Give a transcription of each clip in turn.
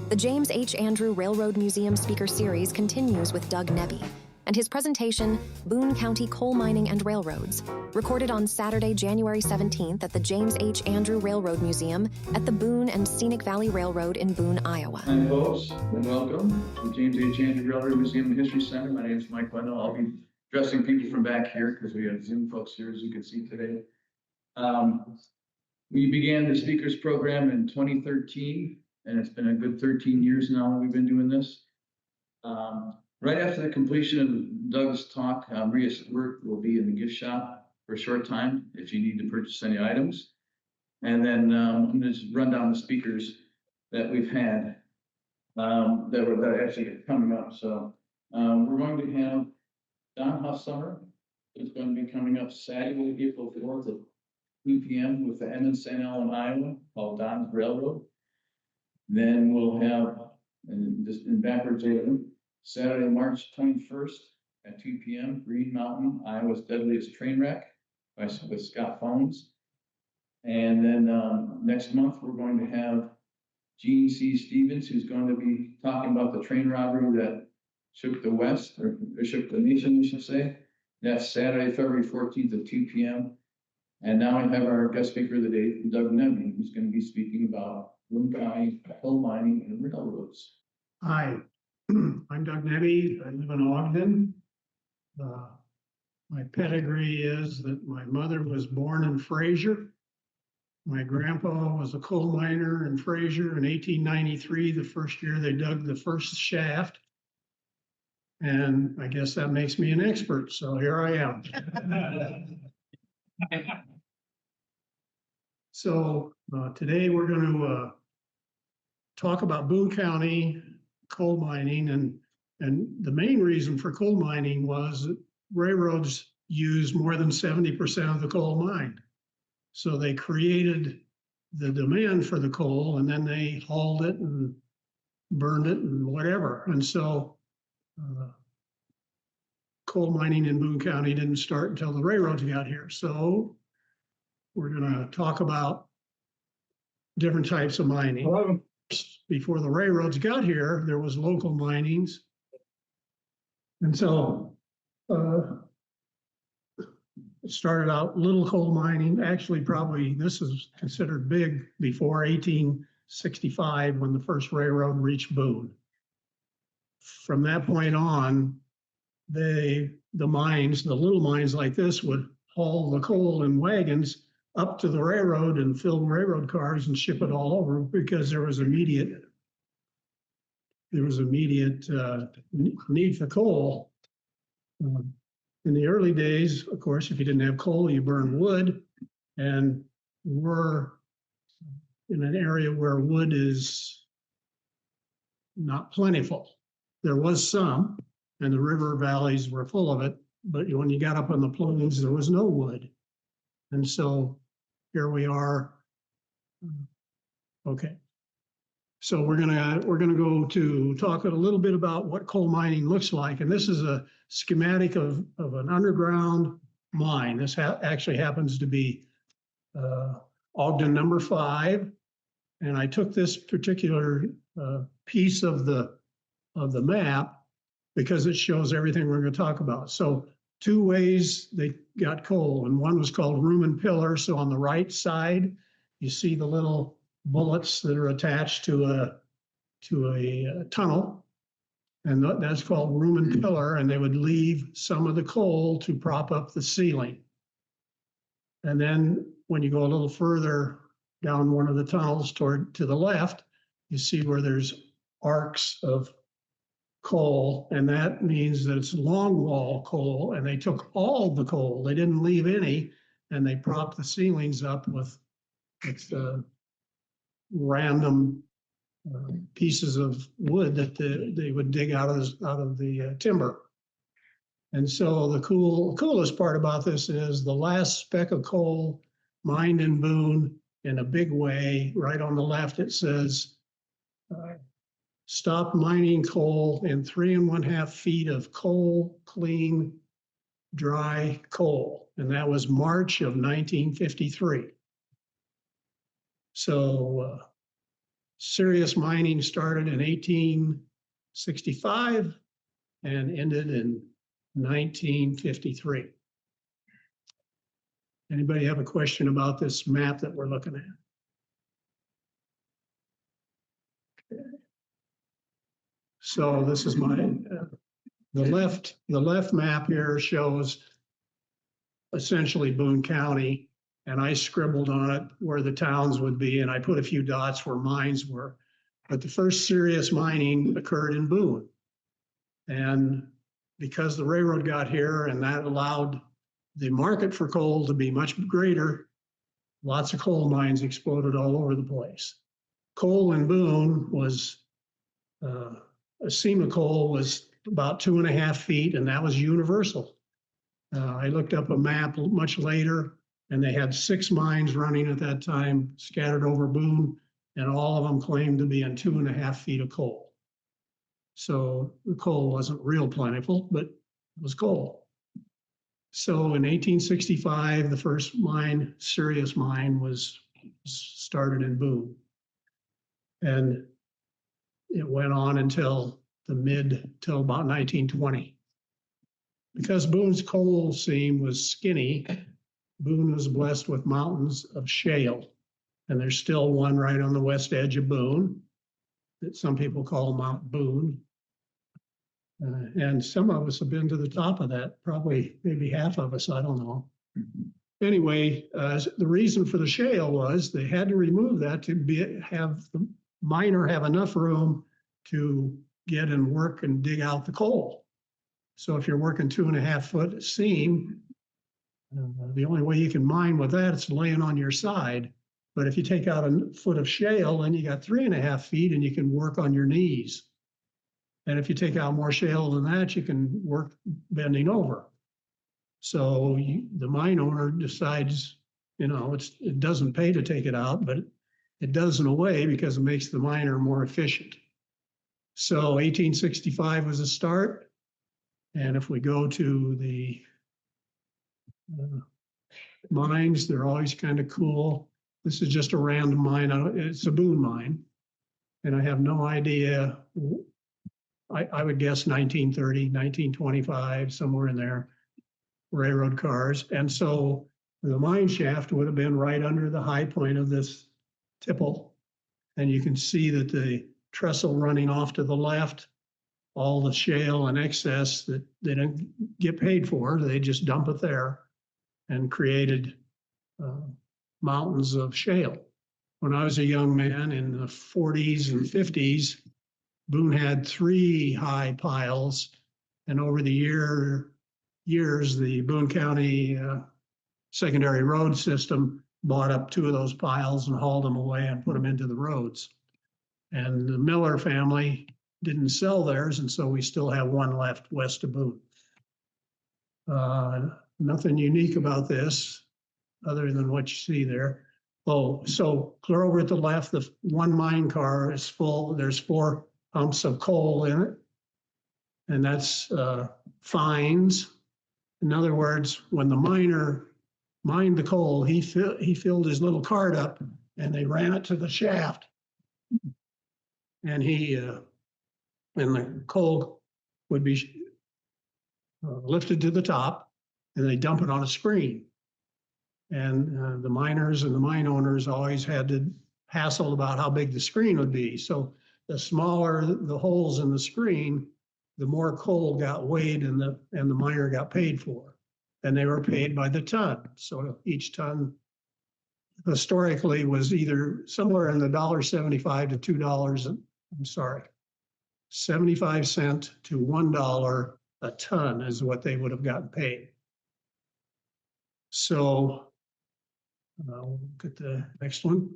The James H. Andrew Railroad Museum Speaker Series continues with Doug Nebbe and his presentation, Boone County Coal Mining and Railroads, recorded on Saturday, January 17th at the James H. Andrew Railroad Museum at the Boone and Scenic Valley Railroad in Boone, Iowa. Hi, folks, and welcome to the James H. Andrew Railroad Museum and History Center. My name is Mike Wendell. I'll be addressing people from back here because we have Zoom folks here, as you can see today. We began the speakers program in 2013, and it's been a good 13 years now that we've been doing this. Right after the completion of Doug's talk, Maria's work will be in the gift shop for a short time if you need to purchase any items. And then I'm going to just run down the speakers that we've had that are actually coming up. So we're going to have Don Huffsummer, who's going to be coming up Saturday, April 4th at 2 p.m. with the M in St. Allen, Iowa, called Don's Railroad. Then we'll have, just in backwards order, Saturday, March 21st at 2 p.m., Green Mountain, Iowa's Deadliest Train Wreck with Scott Phones. And then next month, we're going to have Gene C. Stevens, who's going to be talking about the train robbery that shook the West, or shook the nation, we should say. That's Saturday, February 14th at 2 p.m. And now we have our guest speaker of the day, Doug Nebbe, who's going to be speaking about Boone County coal mining and railroads. Hi, I'm Doug Nebbe. I live in Ogden. My pedigree is that my mother was born in Fraser. My grandpa was a coal miner in Fraser in 1893, the first year they dug the first shaft. And I guess that makes me an expert, so here I am. So today we're going to talk about Boone County coal mining, and the main reason for coal mining was that railroads used more than 70% of the coal mined. So they created the demand for the coal, and then they hauled it and burned it and whatever. And so coal mining in Boone County didn't start until the railroads got here. So we're going to talk about different types of mining. Hello. Before the railroads got here, there was local minings. And so it started out little coal mining. Actually, probably this is considered big before 1865 when the first railroad reached Boone. From that point on, the mines, the little mines like this, would haul the coal in wagons up to the railroad and fill railroad cars and ship it all over because there was immediate need for coal. In the early days, of course, if you didn't have coal, you burned wood, and we're in an area where wood is not plentiful. There was some, and the river valleys were full of it, but when you got up on the plains, there was no wood. And so here we are. Okay. So we're gonna go to talk a little bit about what coal mining looks like. And this is a schematic of an underground mine. This actually happens to be Ogden number 5. And I took this particular piece of the map because it shows everything we're going to talk about. So 2 ways they got coal, and one was called room and pillar. So on the right side, you see the little bullets that are attached to a tunnel, and that's called room and pillar, and they would leave some of the coal to prop up the ceiling. And then when you go a little further down one of the tunnels to the left, you see where there's arcs of coal, and that means that it's longwall coal, and they took all the coal. They didn't leave any, and they propped the ceilings up with random pieces of wood that they would dig out of the timber. And so the coolest part about this is the last speck of coal mined in Boone in a big way. Right on the left, it says, stop mining coal in 3 1/2 feet of coal, clean, dry coal. And that was March of 1953. So serious mining started in 1865 and ended in 1953. Anybody have a question about this map that we're looking at? Okay. So this is my, the left map here shows essentially Boone County, and I scribbled on it where the towns would be, and I put a few dots where mines were. But the first serious mining occurred in Boone. And because the railroad got here and that allowed the market for coal to be much greater, lots of coal mines exploded all over the place. Coal in Boone was, a seam of coal was about 2.5 feet, and that was universal. I looked up a map much later, and they had 6 mines running at that time, scattered over Boone, and all of them claimed to be in 2.5 feet of coal. So the coal wasn't real plentiful, but it was coal. So in 1865, the first mine, serious mine, was started in Boone. And it went on until about 1920. Because Boone's coal seam was skinny, Boone was blessed with mountains of shale. And there's still one right on the west edge of Boone that some people call Mount Boone. And some of us have been to the top of that, probably maybe half of us, I don't know. Anyway, the reason for the shale was they had to remove that to have the miner have enough room to get and work and dig out the coal. So if you're working 2.5 foot seam, the only way you can mine with that is laying on your side. But if you take out a foot of shale, then you got 3.5 feet and you can work on your knees. And if you take out more shale than that, you can work bending over. So the mine owner decides, it doesn't pay to take it out, but it does in a way because it makes the miner more efficient. So 1865 was a start. And if we go to the mines, they're always kind of cool. This is just a random mine. It's a Boone mine. And I have no idea. I would guess 1930, 1925, somewhere in there, railroad cars. And so the mine shaft would have been right under the high point of this tipple. And you can see that the trestle running off to the left, all the shale and excess that they don't get paid for, they just dump it there and created mountains of shale. When I was a young man in the 40s and 50s, Boone had 3 high piles, and over the years, the Boone County secondary road system bought up 2 of those piles and hauled them away and put them into the roads. And the Miller family didn't sell theirs, and so we still have 1 left west of Boone. Nothing unique about this other than what you see there. Oh, so clear over at the left, the 1 mine car is full. There's 4 pumps of coal in it, and that's fines. In other words, when the miner mined the coal, he filled his little cart up, and they ran it to the shaft, and and the coal would be lifted to the top, and they dump it on a screen. And the miners and the mine owners always had to hassle about how big the screen would be. So the smaller the holes in the screen, the more coal got weighed and the miner got paid for. And they were paid by the ton. So each ton historically was either somewhere in the $1.75 to $2, 75 cents to $1 a ton is what they would have gotten paid. So we'll get the next one.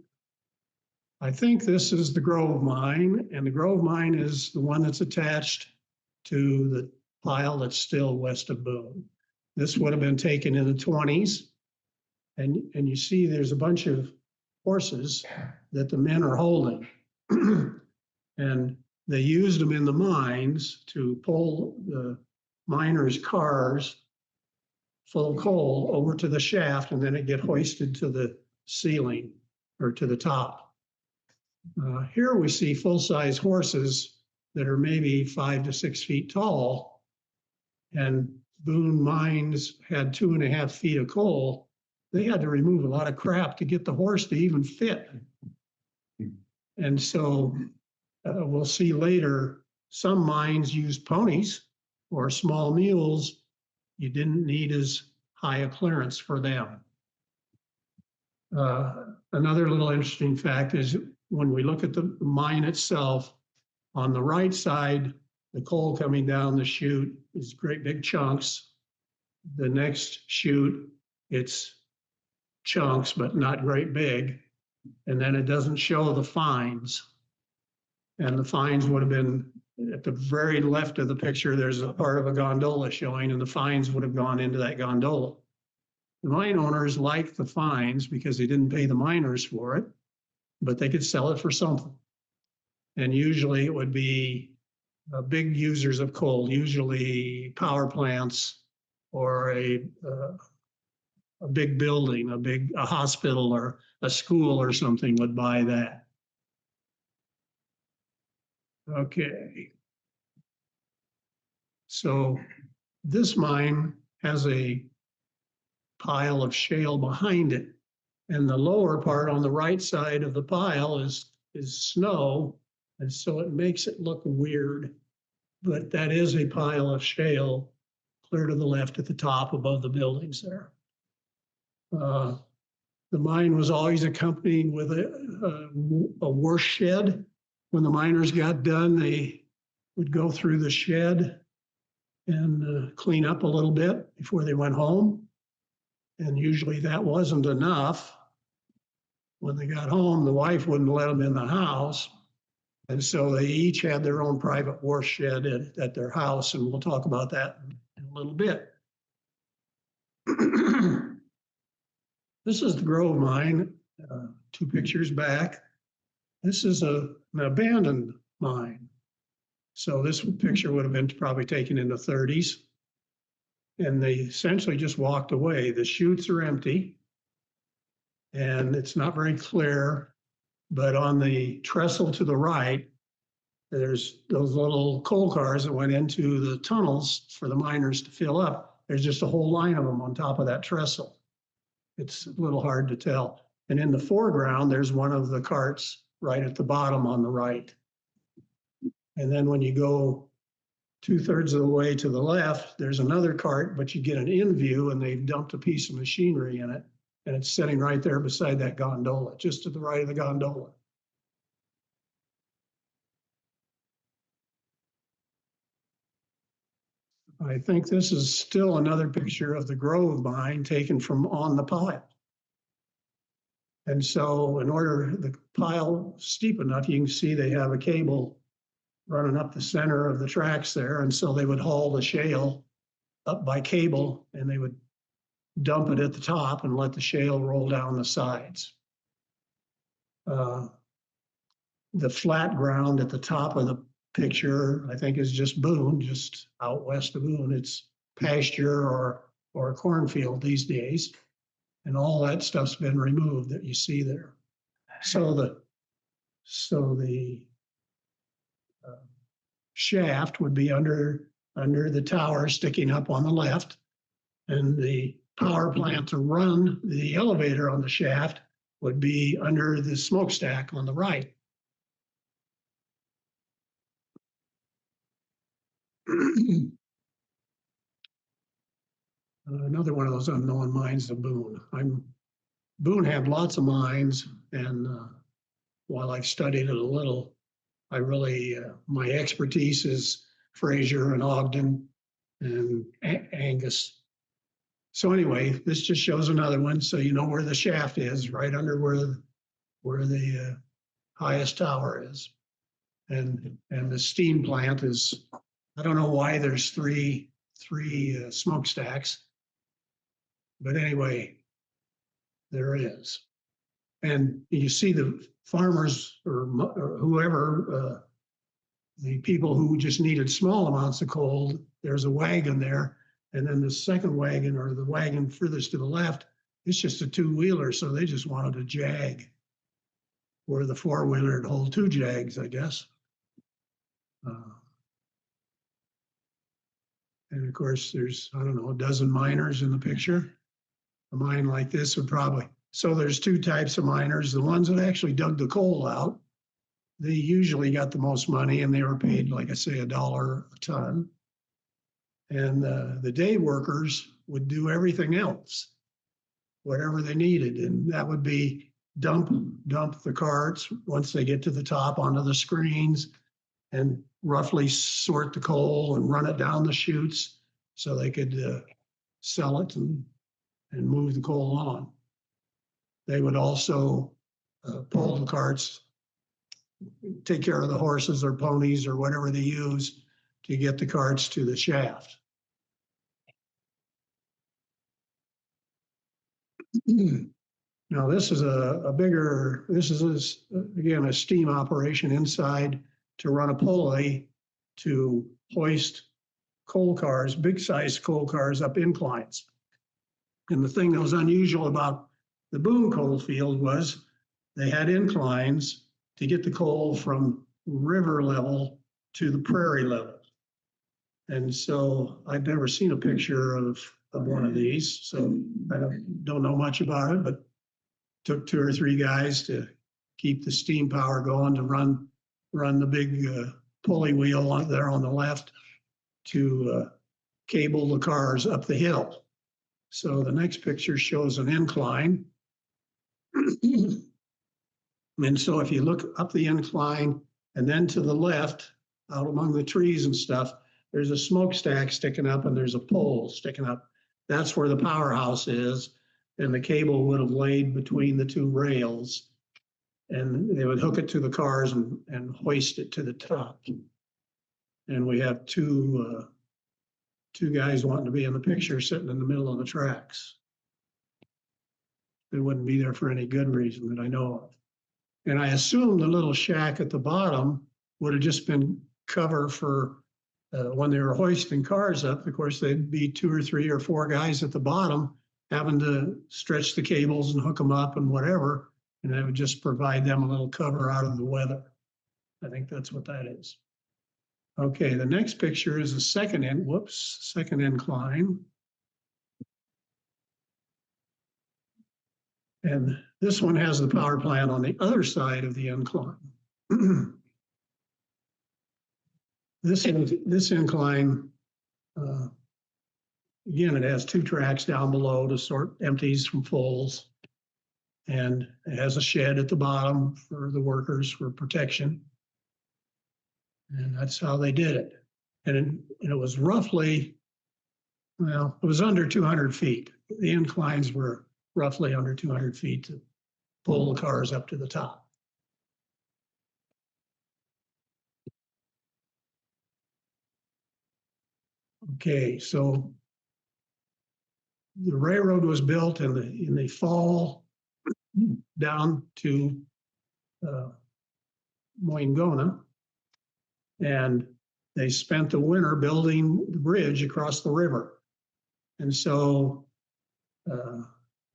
I think this is the Grove Mine, and the Grove Mine is the one that's attached to the pile that's still west of Boone. This would have been taken in the 20s, and you see there's a bunch of horses that the men are holding. And they used them in the mines to pull the miners' cars full of coal over to the shaft, and then it get hoisted to the ceiling or to the top. Here we see full-size horses that are maybe 5 to 6 feet tall, and Boone mines had 2.5 feet of coal. They had to remove a lot of crap to get the horse to even fit. And so we'll see later, some mines used ponies or small mules. You didn't need as high a clearance for them. Another little interesting fact is when we look at the mine itself, on the right side, the coal coming down the chute is great big chunks. The next chute, it's chunks, but not great big. And then it doesn't show the fines. And the fines would have been at the very left of the picture, there's a part of a gondola showing, and the fines would have gone into that gondola. The mine owners liked the fines because they didn't pay the miners for it, but they could sell it for something. And usually it would be big users of coal, usually power plants or a big building, a hospital or a school or something would buy that. Okay. So this mine has a pile of shale behind it. And the lower part on the right side of the pile is snow. And so it makes it look weird. But that is a pile of shale clear to the left at the top above the buildings there. The mine was always accompanied with a wash shed. When the miners got done, they would go through the shed and clean up a little bit before they went home. And usually that wasn't enough. When they got home, the wife wouldn't let them in the house. And so they each had their own private wash shed at their house. And we'll talk about that in a little bit. This is the Grove mine, 2 pictures back. This is an abandoned mine. So this picture would have been probably taken in the 30s. And they essentially just walked away. The chutes are empty. And it's not very clear. But on the trestle to the right, there's those little coal cars that went into the tunnels for the miners to fill up. There's just a whole line of them on top of that trestle. It's a little hard to tell. And in the foreground, there's one of the carts right at the bottom on the right. And then when you go 2/3 of the way to the left, there's another cart, but you get an in view and they've dumped a piece of machinery in it. And it's sitting right there beside that gondola, just to the right of the gondola. I think this is still another picture of the Grove mine taken from on the pile. And so in order the pile steep enough, you can see they have a cable running up the center of the tracks there. And so they would haul the shale up by cable and they would dump it at the top and let the shale roll down the sides. The flat ground at the top of the picture, I think, is just Boone, just out west of Boone. It's pasture or a cornfield these days. And all that stuff's been removed that you see there. So the shaft would be under the tower sticking up on the left, and the power plant to run the elevator on the shaft would be under the smokestack on the right. Another one of those unknown mines of Boone. Boone had lots of mines, and while I've studied it a little, I really, my expertise is Fraser and Ogden and Angus. So anyway, this just shows another one, so you know where the shaft is, right under where the highest tower is. And the steam plant is, I don't know why there's three smokestacks, but anyway, there is. And you see the farmers or whoever, the people who just needed small amounts of coal, there's a wagon there. And then the second wagon, or the wagon furthest to the left, it's just a 2-wheeler. So they just wanted a jag. where the four-wheeler would hold 2 jags, I guess. And of course, there's, I don't know, a dozen miners in the picture. A mine like this would probably, so there's 2 types of miners. The ones that actually dug the coal out, they usually got the most money and they were paid, like I say, $1 a ton. And the day workers would do everything else, whatever they needed. And that would be dump the carts once they get to the top onto the screens and roughly sort the coal and run it down the chutes so they could sell it and move the coal on. They would also pull the carts, take care of the horses or ponies or whatever they use to get the carts to the shaft. Now this is again, a steam operation inside to run a pulley to hoist coal cars, big sized coal cars up inclines. And the thing that was unusual about the Boone coal field was they had inclines to get the coal from river level to the prairie level. And so I'd never seen a picture of one of these, so I don't know much about it, but took 2 or 3 guys to keep the steam power going to run the big pulley wheel there on the left to cable the cars up the hill. So the next picture shows an incline. And so if you look up the incline and then to the left, out among the trees and stuff, there's a smokestack sticking up and there's a pole sticking up. That's where the powerhouse is. And the cable would have laid between the 2 rails. And they would hook it to the cars and hoist it to the top. And we have two guys wanting to be in the picture sitting in the middle of the tracks. They wouldn't be there for any good reason that I know of. And I assume the little shack at the bottom would have just been cover for when they were hoisting cars up. Of course, there'd be 2 or 3 or 4 guys at the bottom having to stretch the cables and hook them up and whatever. And that would just provide them a little cover out of the weather. I think that's what that is. Okay, the next picture is a second incline. And this one has the power plant on the other side of the incline. This incline, again, it has 2 tracks down below to sort empties from fulls. And it has a shed at the bottom for the workers for protection. And that's how they did it. And it was roughly, well, it was under 200 feet. The inclines were roughly under 200 feet to pull the cars up to the top. Okay, so the railroad was built in the fall down to Moingona, and they spent the winter building the bridge across the river. And so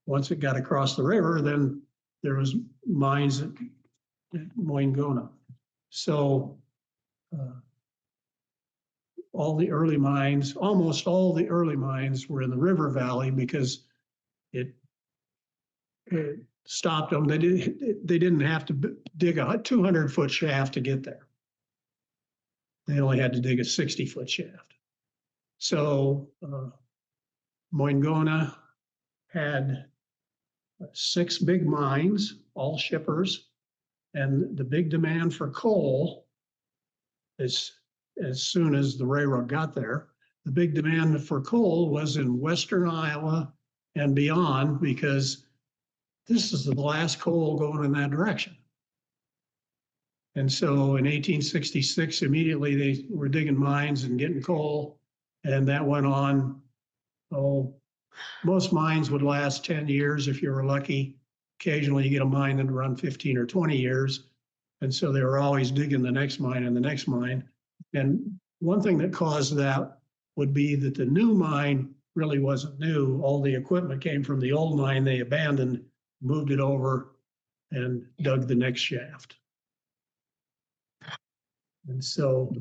once it got across the river, then there was mines at Moingona. So almost all the early mines were in the river valley because it stopped them. They didn't have to dig a 200-foot shaft to get there. They only had to dig a 60-foot shaft. So Moingona had 6 big mines, all shippers, and the big demand for coal is as soon as the railroad got there, the big demand for coal was in western Iowa and beyond, because this is the last coal going in that direction. And so in 1866, immediately they were digging mines and getting coal, and that went on, most mines would last 10 years if you were lucky. Occasionally you get a mine that would run 15 or 20 years. And so they were always digging the next mine and the next mine. And one thing that caused that would be that the new mine really wasn't new. All the equipment came from the old mine they abandoned, moved it over and dug the next shaft. And so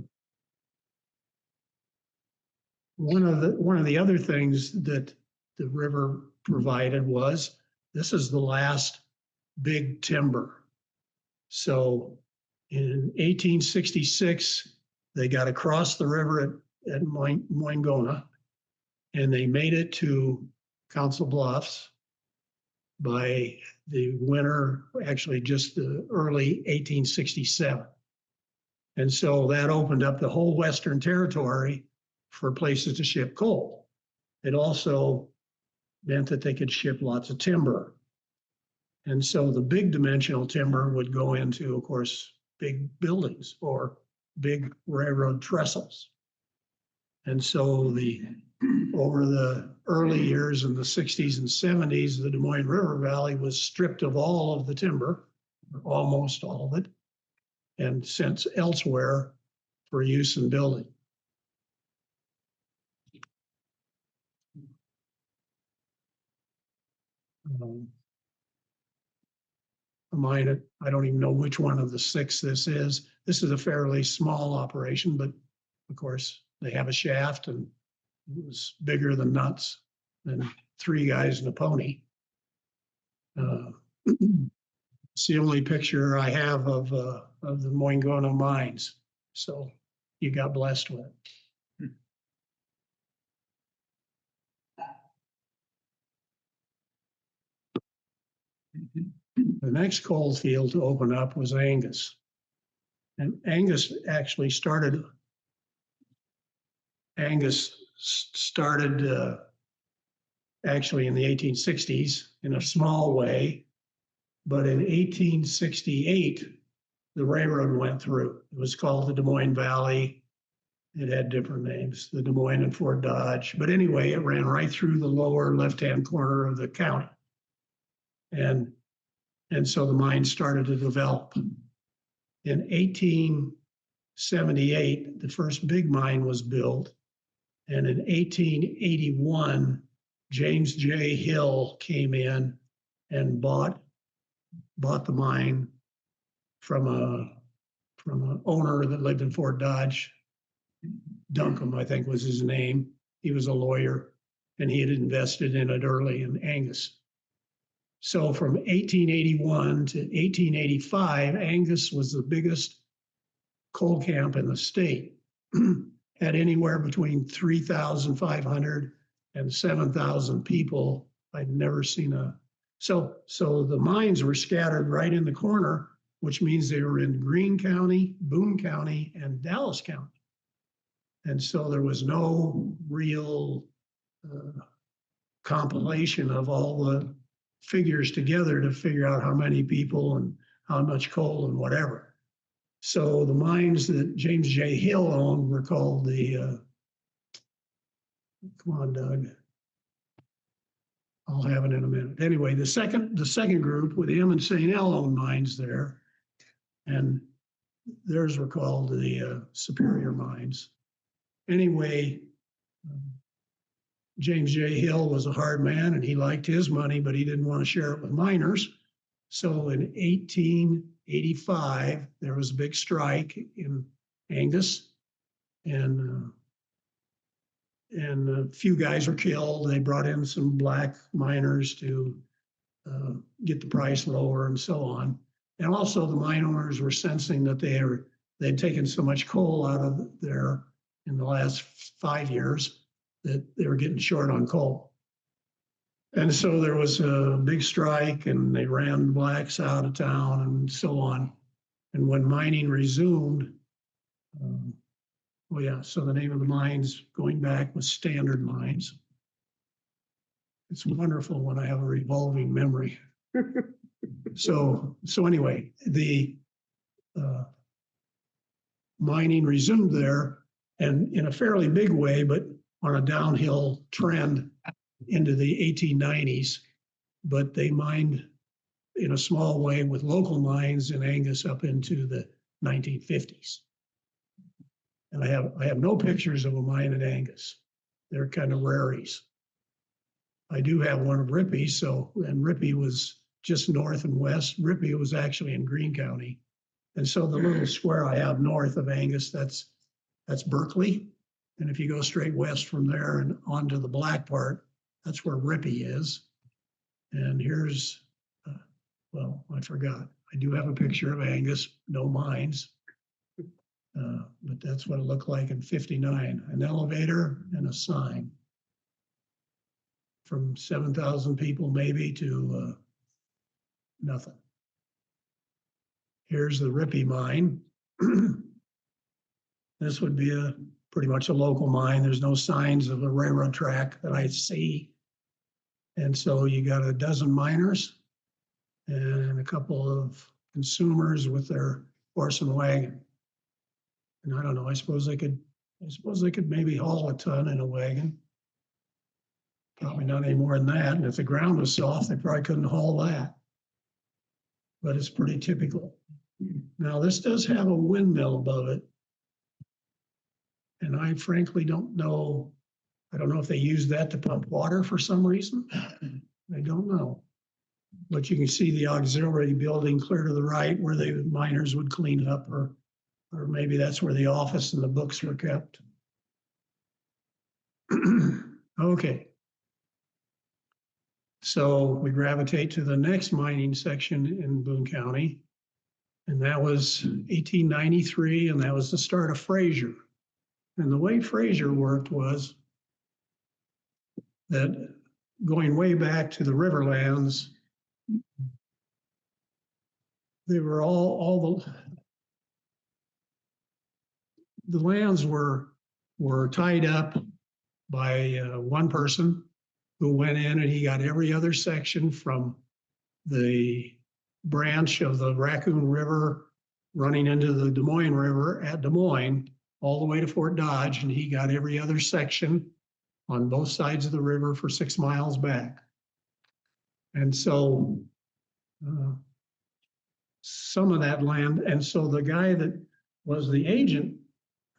one of the other things that the river provided was, this is the last big timber. So in 1866, they got across the river at Moingona, and they made it to Council Bluffs by the winter, actually just the early 1867. And so that opened up the whole Western Territory for places to ship coal. It also meant that they could ship lots of timber. And so the big dimensional timber would go into, of course, big buildings or big railroad trestles. And so over the early years in the 60s and 70s, the Des Moines River Valley was stripped of all of the timber, almost all of it, and sent elsewhere for use in building. A mine, I don't even know which one of the six this is. This is a fairly small operation, but of course they have a shaft, and it was bigger than nuts, than 3 guys and a pony. It's the only picture I have of the Moingona mines. So you got blessed with it. The next coal field to open up was Angus. And Angus started actually in the 1860s in a small way, but in 1868, the railroad went through. It was called the Des Moines Valley. It had different names, the Des Moines and Fort Dodge. But anyway, it ran right through the lower left-hand corner of the county. And so the mine started to develop. In 1878, the first big mine was built. And in 1881, James J. Hill came in and bought the mine from an owner that lived in Fort Dodge. Duncombe, I think, was his name. He was a lawyer, and he had invested in it early in Angus. So from 1881 to 1885, Angus was the biggest coal camp in the state. Had anywhere between 3,500 and 7,000 people. I'd never seen so the mines were scattered right in the corner, which means they were in Greene County, Boone County, and Dallas County. And so there was no real compilation of all the figures together to figure out how many people and how much coal and whatever. So the mines that James J. Hill owned were called the, come on, Doug. I'll have it in a minute. Anyway, the second group with M and St. L owned mines there, and theirs were called the Superior Mines. Anyway, James J. Hill was a hard man, and he liked his money, but he didn't want to share it with miners. So in 1885, there was a big strike in Angus, and a few guys were killed. They brought in some black miners to get the price lower and so on. And also the mine owners were sensing that they'd taken so much coal out of there in the last 5 years that they were getting short on coal. And so there was a big strike, and they ran blacks out of town and so on. And when mining resumed, so the name of the mines going back was Standard Mines. It's wonderful when I have a revolving memory. So anyway, the mining resumed there, and in a fairly big way, but on a downhill trend into the 1890s. But they mined in a small way with local mines in Angus up into the 1950s. And I have no pictures of a mine in Angus. They're kind of raries. I do have one of Rippey, and Rippey was just north and west. Rippey was actually in Greene County. And so the little square I have north of Angus, that's Berkeley. And if you go straight west from there and onto the black part, that's where Rippey is. And here's, well, I forgot. I do have a picture of Angus, no mines. But that's what it looked like in 59, an elevator and a sign. From 7,000 people maybe to nothing. Here's the Rippey mine. This would be pretty much a local mine. There's no signs of a railroad track that I see. And so you got a dozen miners and a couple of consumers with their horse and wagon. And I don't know, I suppose they could maybe haul a ton in a wagon. Probably not any more than that. And if the ground was soft, they probably couldn't haul that. But it's pretty typical. Now this does have a windmill above it. And I frankly don't know. I don't know if they use that to pump water for some reason. I don't know. But you can see the auxiliary building clear to the right where the miners would clean up, or maybe that's where the office and the books were kept. Okay. So we gravitate to the next mining section in Boone County, and that was 1893, and that was the start of Fraser. And the way Fraser worked was that going way back to the Riverlands, they were all the lands were tied up by one person who went in and he got every other section from the branch of the Raccoon River running into the Des Moines River at Des Moines all the way to Fort Dodge, and he got every other section on both sides of the river for 6 miles back. And so some of that land, and so the guy that was the agent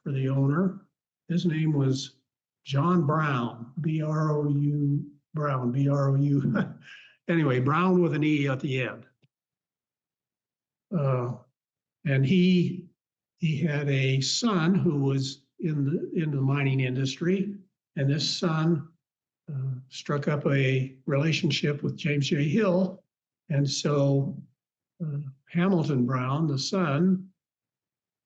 for the owner, his name was John Brown, B-R-O-U, Brown, B-R-O-U. Anyway, Brown with an E at the end. And he had a son who was in the mining industry, and this son struck up a relationship with James J. Hill, and so Hamilton Brown, the son,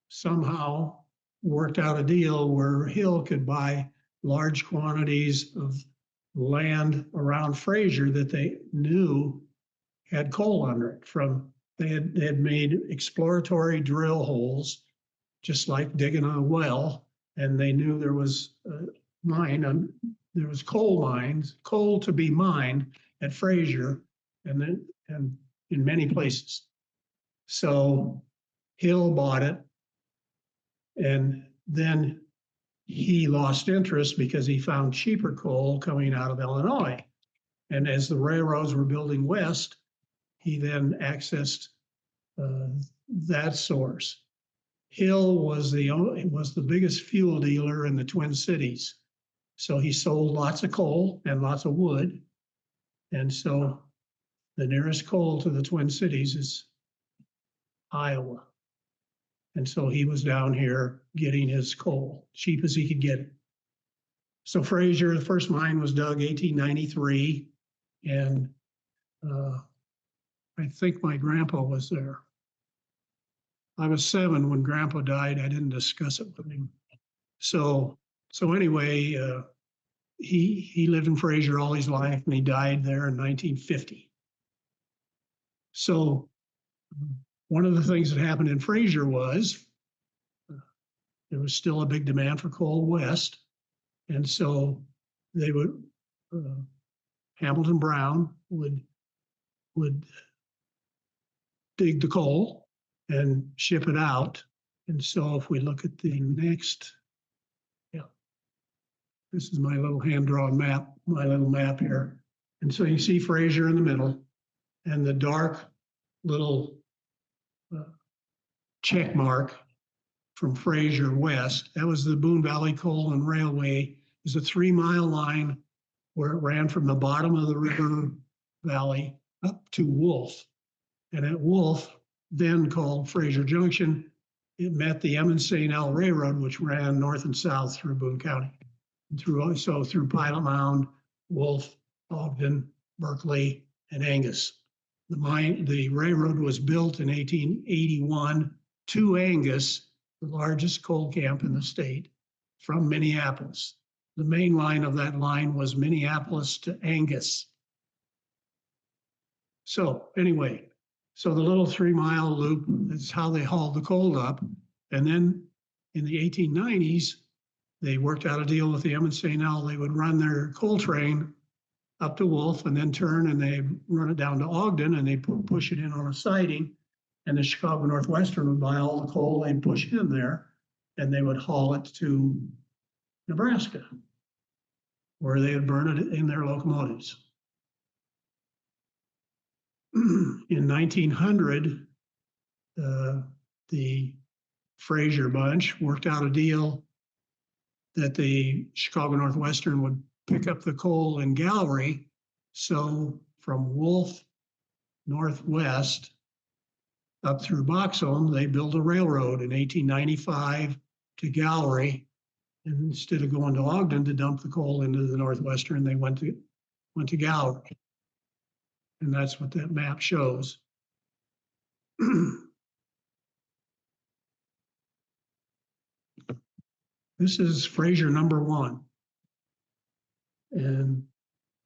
somehow worked out a deal where Hill could buy large quantities of land around Fraser that they knew had coal under it. They had made exploratory drill holes, just like digging a well, and they knew there was a mine, and there was coal to be mined at Fraser, and in many places. So Hill bought it, and then he lost interest because he found cheaper coal coming out of Illinois. And as the railroads were building west, he then accessed that source. Hill was the biggest fuel dealer in the Twin Cities. So he sold lots of coal and lots of wood. And so the nearest coal to the Twin Cities is Iowa. And so he was down here getting his coal, cheap as he could get it. So Fraser, the first mine was dug 1893. And I think my grandpa was there. I was 7 when Grandpa died. I didn't discuss it with him. So anyway, he lived in Fraser all his life, and he died there in 1950. So one of the things that happened in Fraser was there was still a big demand for coal west, and so they would Hamilton Brown would dig the coal and ship it out. And so if we look at the next, this is my little hand-drawn map, my little map here. And so you see Fraser in the middle, and the dark little check mark from Fraser west. That was the Boone Valley Coal and Railway. It was a 3-mile line where it ran from the bottom of the river valley up to Wolf. And at Wolf, then called Fraser Junction, it met the Emmons St. L Railroad, which ran north and south through Boone County. Through Pilot Mound, Wolf, Ogden, Berkeley, and Angus. The railroad was built in 1881 to Angus, the largest coal camp in the state, from Minneapolis. The main line of that line was Minneapolis to Angus. So anyway, so the little 3-mile loop is how they hauled the coal up. And then in the 1890s, they worked out a deal with the Emmons St. L. They would run their coal train up to Wolf and then turn and they run it down to Ogden and they push it in on a siding. And the Chicago Northwestern would buy all the coal, they'd push it in there and they would haul it to Nebraska, where they would burn it in their locomotives. In 1900, the Fraser bunch worked out a deal that the Chicago Northwestern would pick up the coal in Gallery. So from Wolf northwest up through Boxholm, they built a railroad in 1895 to Gallery. And instead of going to Ogden to dump the coal into the Northwestern, they went to Gallery. And that's what that map shows. This is Fraser number 1. And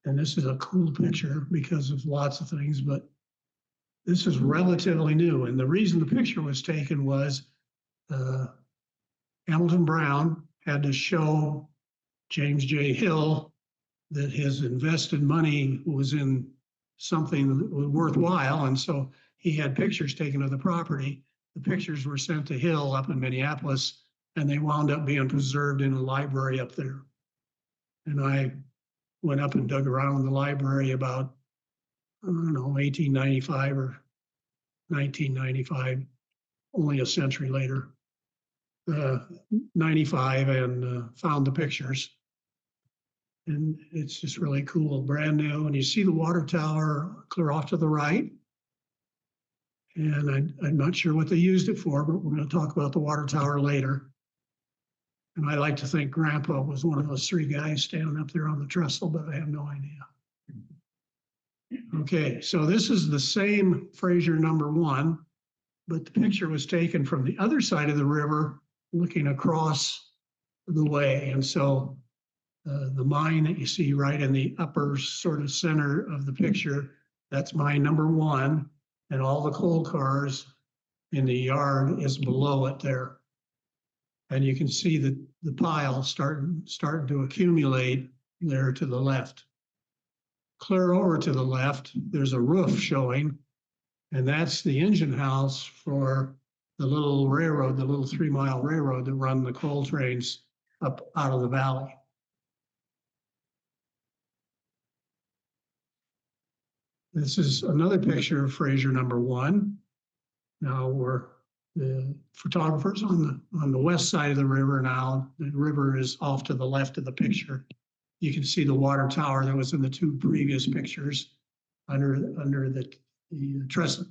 this is a cool picture because of lots of things, but this is relatively new. And the reason the picture was taken was Hamilton Brown had to show James J. Hill that his invested money was in something that was worthwhile. And so he had pictures taken of the property. The pictures were sent to Hill up in Minneapolis, and they wound up being preserved in a library up there. And I went up and dug around in the library about, I don't know, 1895 or 1995, only a century later, 95, and found the pictures. And it's just really cool, brand new. And you see the water tower clear off to the right. And I'm not sure what they used it for, but we're going to talk about the water tower later. And I like to think Grandpa was one of those 3 guys standing up there on the trestle, but I have no idea. Okay, so this is the same Fraser number 1, but the picture was taken from the other side of the river, looking across the way. And so the mine that you see right in the upper sort of center of the picture, that's mine number 1, and all the coal cars in the yard is below it there. And you can see the pile starting to accumulate there to the left. Clear over to the left, there's a roof showing, and that's the engine house for the little railroad, the little 3-mile railroad that run the coal trains up out of the valley. This is another picture of Fraser number 1. Now the photographer's on the west side of the river now. The river is off to the left of the picture. You can see the water tower that was in the 2 previous pictures under the trestle.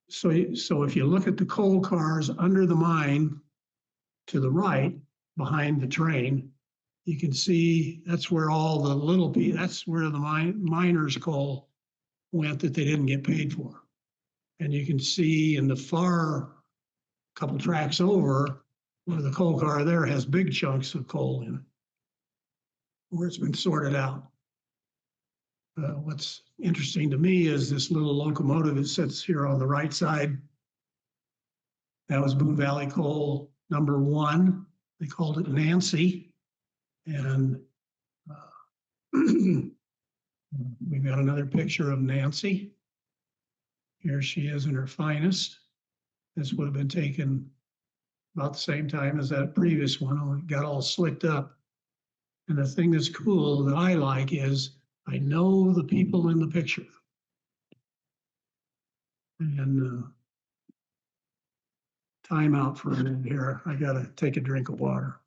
So if you look at the coal cars under the mine to the right, behind the train, you can see that's where all the that's where the miners' coal went that they didn't get paid for. And you can see in the far couple tracks over where the coal car there has big chunks of coal in it, where it's been sorted out. What's interesting to me is this little locomotive that sits here on the right side. That was Boone Valley Coal number 1. They called it Nancy. And we've got another picture of Nancy. Here she is in her finest. This would have been taken about the same time as that previous one. Only got all slicked up. And the thing that's cool that I like is I know the people in the picture. And time out for a minute here. I got to take a drink of water.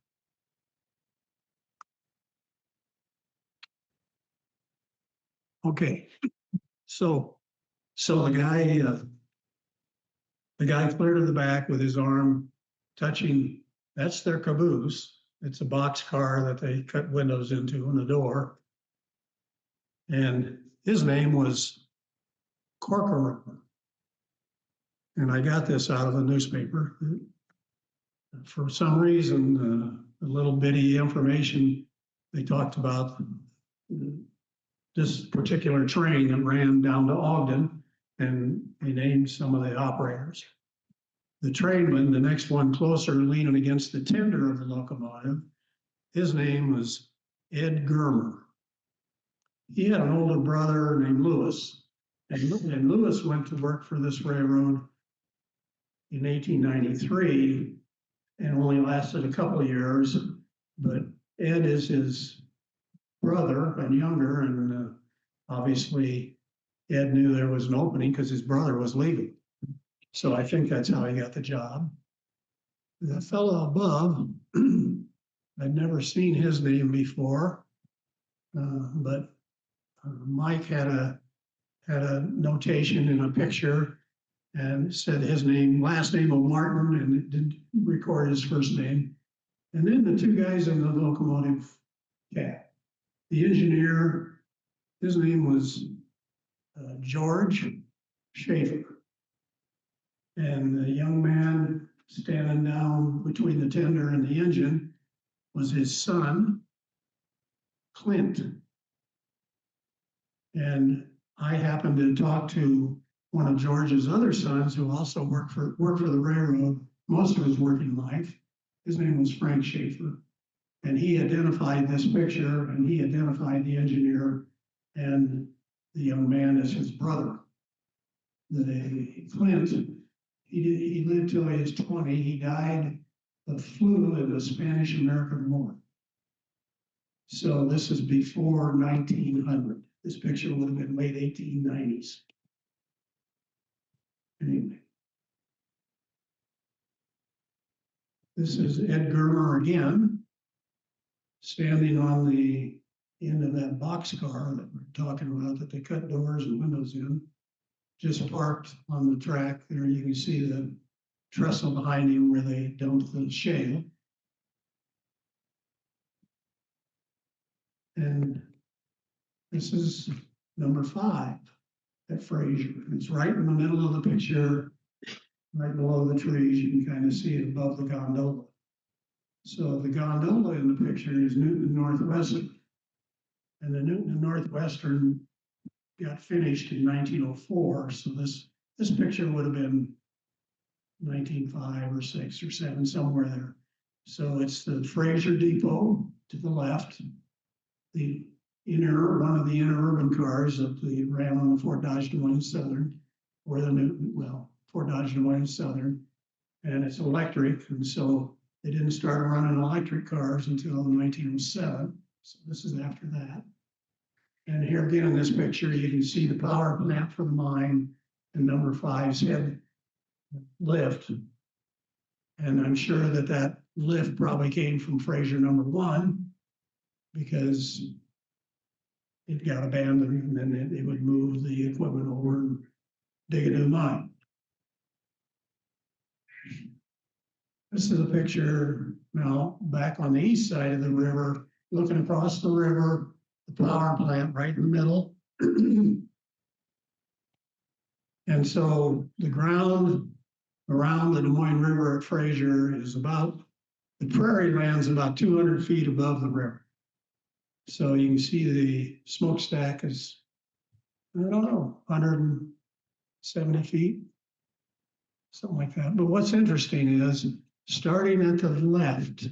Okay, so the guy clear to the back with his arm touching, that's their caboose. It's a box car that they cut windows into and a door. And his name was Corcoran. And I got this out of a newspaper. For some reason, a little bitty information, they talked about this particular train that ran down to Ogden, and they named some of the operators. The trainman, the next one closer, leaning against the tender of the locomotive, his name was Ed Germer. He had an older brother named Lewis, and Lewis went to work for this railroad in 1893 and only lasted a couple of years. But Ed is his brother and younger, and obviously Ed knew there was an opening because his brother was leaving. So I think that's how he got the job. The fellow above, I'd never seen his name before, but Mike had a notation in a picture and said his name, last name of Martin, and it didn't record his first name. And then the two guys in the locomotive cab. The engineer, his name was George Schaefer. And the young man standing down between the tender and the engine was his son, Clint. And I happened to talk to one of George's other sons who also worked for the railroad most of his working life. His name was Frank Schaefer. And he identified this picture, and he identified the engineer and the young man as his brother. Clint, he lived till he was 20. He died of flu in the Spanish-American War. So this is before 1900. This picture would have been late 1890s. Anyway. This is Ed Germer again, standing on the end of that boxcar that we're talking about that they cut doors and windows in, just parked on the track there. You can see the trestle behind him where they dumped the shale. And this is number 5 at Fraser. It's right in the middle of the picture, right below the trees. You can kind of see it above the gondola. So the gondola in the picture is Newton Northwestern. And the Newton Northwestern got finished in 1904. So this picture would have been 1905 or 6 or 7, somewhere there. So it's the Fraser Depot to the left, one of the interurban cars that they ran on the Fort Dodge Des Moines Southern, or the Newton, Fort Dodge Des Moines Southern, and it's electric, and so they didn't start running electric cars until 1907. So this is after that. And here again in this picture, you can see the power plant for the mine and number 5's head lift. And I'm sure that lift probably came from Fraser number 1 because it got abandoned, and then it would move the equipment over and dig a new mine. This is a picture now back on the east side of the river, looking across the river, the power plant right in the middle. And so the ground around the Des Moines River at Fraser is the prairie land's about 200 feet above the river. So you can see the smokestack is, I don't know, 170 feet, something like that. But what's interesting is, starting at the left,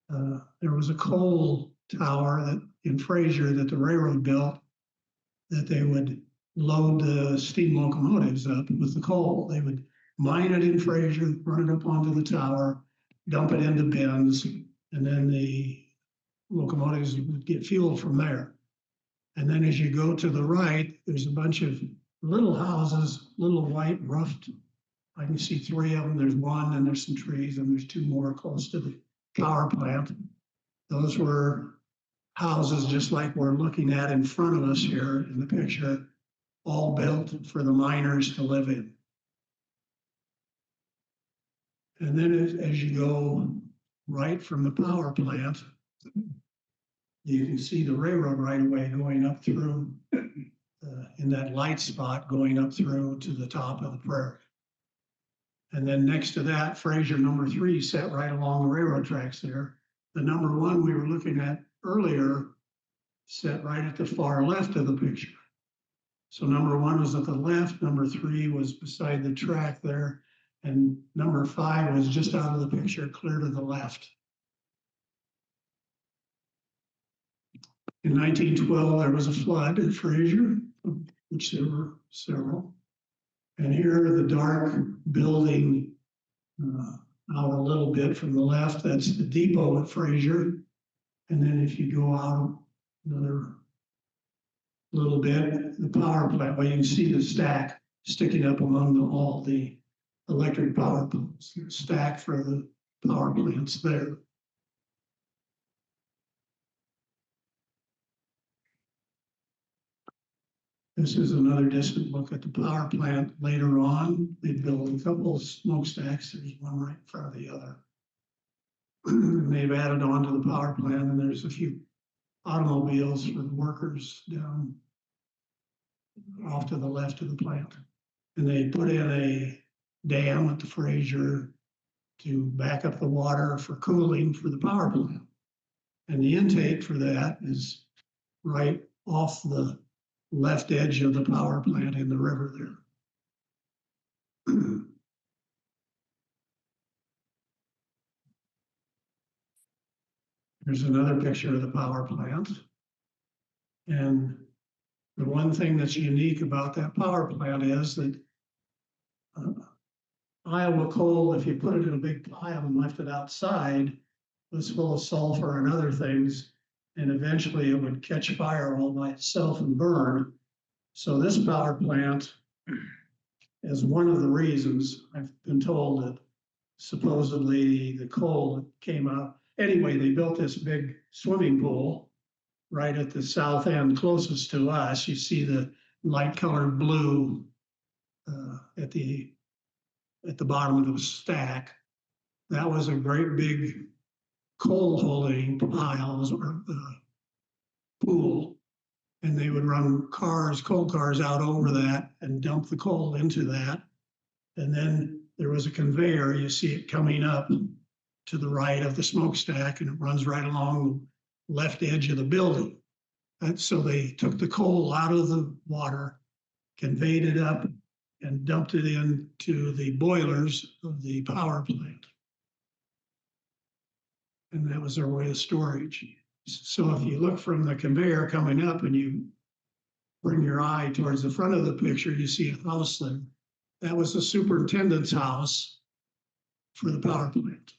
there was a coal tower in Fraser that the railroad built, that they would load the steam locomotives up with the coal. They would mine it in Fraser, run it up onto the tower, dump it into bins, and then the locomotives would get fuel from there. And then as you go to the right, there's a bunch of little houses, little white roofed. I can see 3 of them. There's one, and there's some trees, and there's 2 more close to the power plant. Those were houses just like we're looking at in front of us here in the picture, all built for the miners to live in. And then as you go right from the power plant, you can see the railroad right away going up through in that light spot going up through to the top of the prairie. And then next to that, Fraser number 3 sat right along the railroad tracks there. The number 1 we were looking at earlier sat right at the far left of the picture. So number 1 was at the left, number 3 was beside the track there, and number 5 was just out of the picture, clear to the left. In 1912, there was a flood at Fraser, which there were several. And here the dark building out a little bit from the left, that's the depot at Fraser. And then if you go out another little bit, the power plant, well, you can see the stack sticking up among all the electric power poles, the stack for the power plants there. This is another distant look at the power plant later on. They built a couple of smokestacks. There's one right in front of the other. And they've added on to the power plant, and there's a few automobiles for the workers down off to the left of the plant. And they put in a dam at the Fraser to back up the water for cooling for the power plant. And the intake for that is right off the left edge of the power plant in the river there. There's another picture of the power plant. And the one thing that's unique about that power plant is that Iowa coal, if you put it in a big pile and left it outside, was full of sulfur and other things, and eventually it would catch fire all by itself and burn. So this power plant is one of the reasons I've been told that supposedly the coal came out. Anyway, they built this big swimming pool right at the south end closest to us. You see the light colored blue at the bottom of the stack. That was a great big coal holding pile or pool. And they would run cars, coal cars out over that and dump the coal into that. And then there was a conveyor, you see it coming up to the right of the smokestack, and it runs right along the left edge of the building. And so they took the coal out of the water, conveyed it up, and dumped it into the boilers of the power plant. And that was their way of storage. So if you look from the conveyor coming up and you bring your eye towards the front of the picture, you see a house there. That was the superintendent's house for the power plant.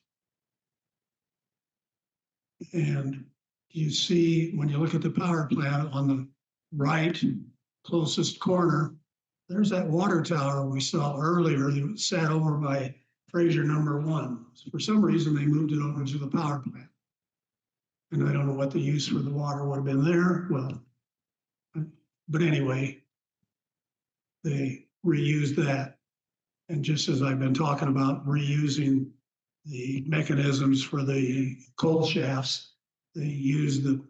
And you see, when you look at the power plant on the right, closest corner, there's that water tower we saw earlier that sat over by Fraser number 1. For some reason, they moved it over to the power plant. And I don't know what the use for the water would have been there. Well, but anyway, they reused that. And just as I've been talking about reusing the mechanisms for the coal shafts, they used the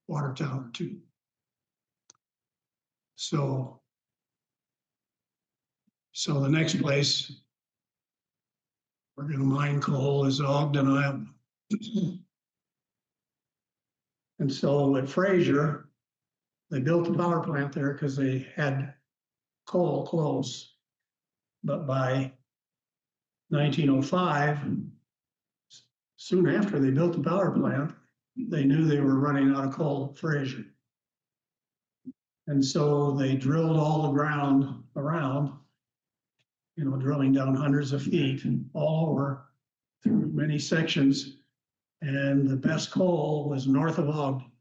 water tower too. So the next place we're going to mine coal is Ogden, Iowa. And so at Fraser, they built the power plant there because they had coal close. But by 1905, soon after they built the power plant, they knew they were running out of coal at Fraser. And so they drilled all the ground around, drilling down hundreds of feet all over through many sections. And the best coal was north of Ogden.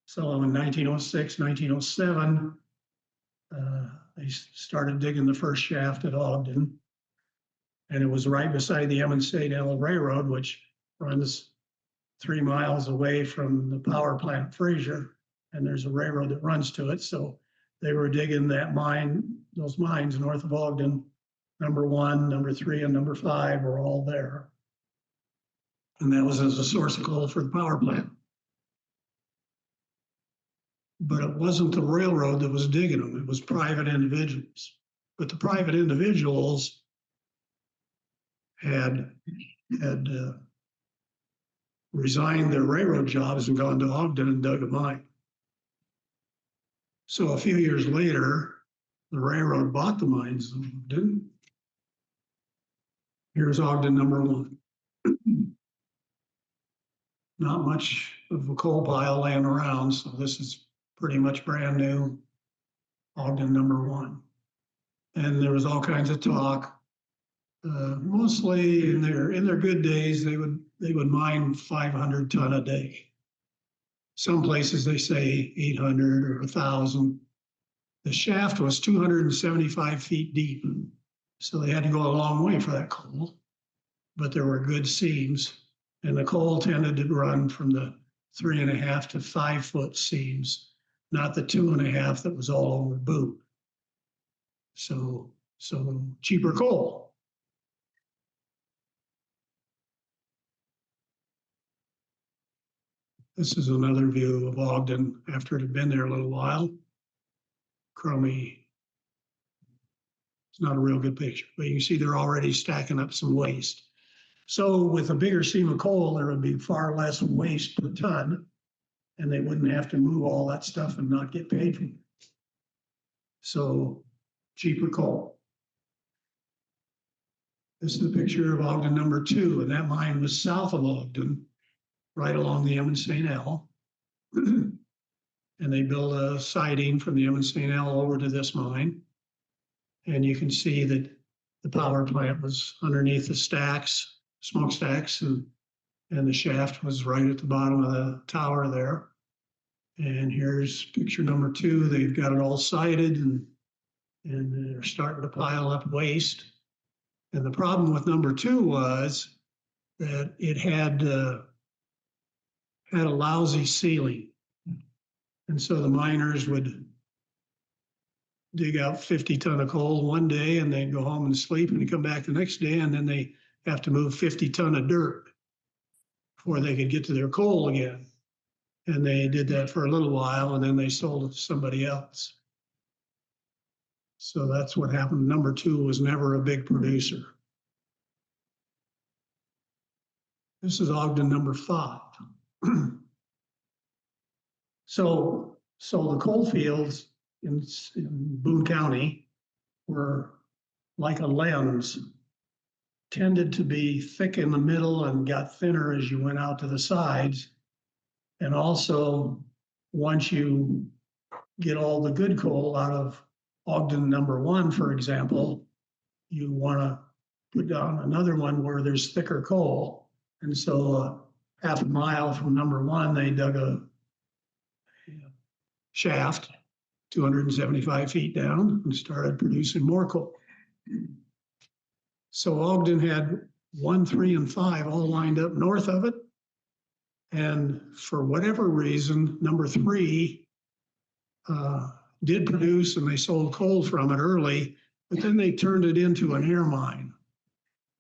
So in 1906, 1907, they started digging the first shaft at Ogden. And it was right beside the Emmons State Railroad, which runs 3 miles away from the power plant Fraser, and there's a railroad that runs to it. So they were digging that mine, those mines north of Ogden. Number 1, number 3, and number 5 were all there. And that was as a source of coal for the power plant. But it wasn't the railroad that was digging them, it was private individuals. But the private individuals had resigned their railroad jobs and gone to Ogden and dug a mine. So a few years later, the railroad bought the mines of Ogden. Here's Ogden number 1. Not much of a coal pile laying around, so this is pretty much brand new Ogden number 1. And there was all kinds of talk. Mostly in their good days, they would mine 500 ton a day. Some places they say 800 or 1,000. The shaft was 275 feet deep, so they had to go a long way for that coal. But there were good seams, and the coal tended to run from the 3.5 to 5 foot seams, not the 2.5 that was all over Boone. So cheaper coal. This is another view of Ogden after it had been there a little while. Crummy. It's not a real good picture, but you can see they're already stacking up some waste. So with a bigger seam of coal, there would be far less waste per ton, and they wouldn't have to move all that stuff and not get paid for it. So cheaper coal. This is a picture of Ogden number 2, and that mine was south of Ogden, right along the Emmons St. L. And they built a siding from the Emmons St. L over to this mine. And you can see that the power plant was underneath the stacks, smokestacks, and the shaft was right at the bottom of the tower there. And here's picture number 2. They've got it all sided, and they're starting to pile up waste. And the problem with number 2 was that it had a lousy ceiling. And so the miners would dig out 50 ton of coal one day, and they'd go home and sleep, and they come back the next day, and then they have to move 50 ton of dirt before they could get to their coal again. And they did that for a little while, and then they sold it to somebody else. So that's what happened. Number 2 was never a big producer. This is Ogden number 5. So the coal fields in Boone County were like a lens, tended to be thick in the middle and got thinner as you went out to the sides. And also, once you get all the good coal out of Ogden number 1, for example, you want to put down another one where there's thicker coal. And so half a mile from number 1, they dug a shaft 275 feet down and started producing more coal. So Ogden had 1, 3, and 5 all lined up north of it. And for whatever reason, number 3 did produce, and they sold coal from it early, but then they turned it into an air mine.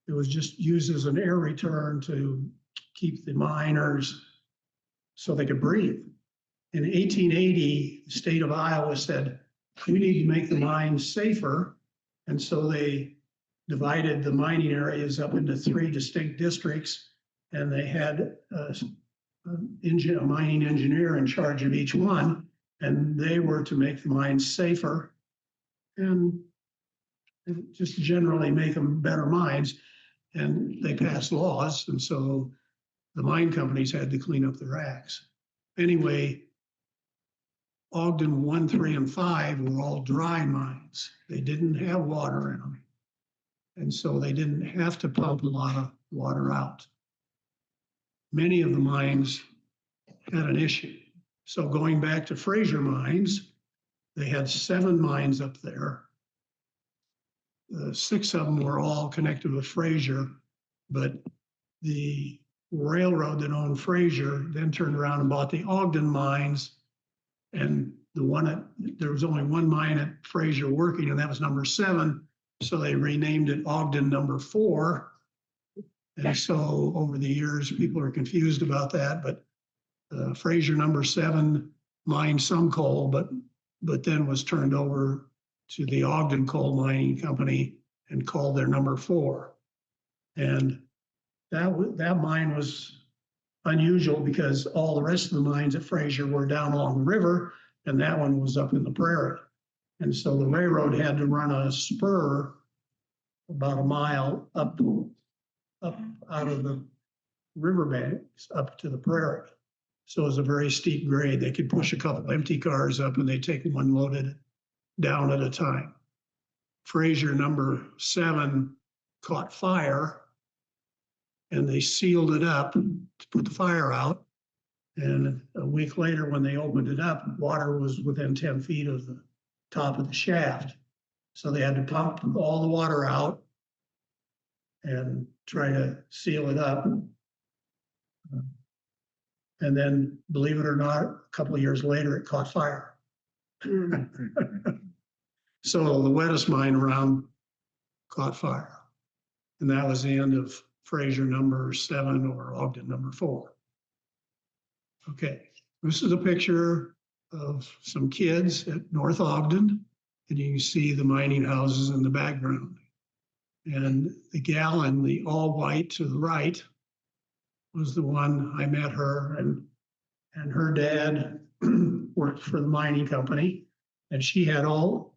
It was just used as an air return to keep the miners so they could breathe. In 1880, the state of Iowa said, we need to make the mines safer. And so they divided the mining areas up into 3 distinct districts, and they had a mining engineer in charge of each one, and they were to make the mines safer and just generally make them better mines. And they passed laws, and so the mine companies had to clean up their acts. Anyway, Ogden 1, 3, and 5 were all dry mines. They didn't have water in them. And so they didn't have to pump a lot of water out. Many of the mines had an issue. So going back to Fraser mines, they had 7 mines up there. 6 of them were all connected with Fraser, but the railroad that owned Fraser then turned around and bought the Ogden mines. And there was only one mine at Fraser working, and that was number 7. So they renamed it Ogden number 4. And so over the years, people are confused about that, but Fraser number 7 mined some coal, but then was turned over to the Ogden Coal Mining Company and called their number 4. And that mine was unusual because all the rest of the mines at Fraser were down along the river, and that one was up in the prairie. And so the railroad had to run a spur about a mile up out of the riverbanks up to the prairie. So it was a very steep grade. They could push a couple empty cars up and they take one loaded down at a time. Fraser number 7 caught fire and they sealed it up to put the fire out. And a week later, when they opened it up, water was within 10 feet of the top of the shaft. So they had to pump all the water out and try to seal it up. And then, believe it or not, a couple of years later, it caught fire. So the wettest mine around caught fire. And that was the end of Fraser number 7 or Ogden number 4. Okay, this is a picture of some kids at North Ogden, and you can see the mining houses in the background. And the gal in the all white to the right was the one I met her, and her dad worked for the mining company, and she had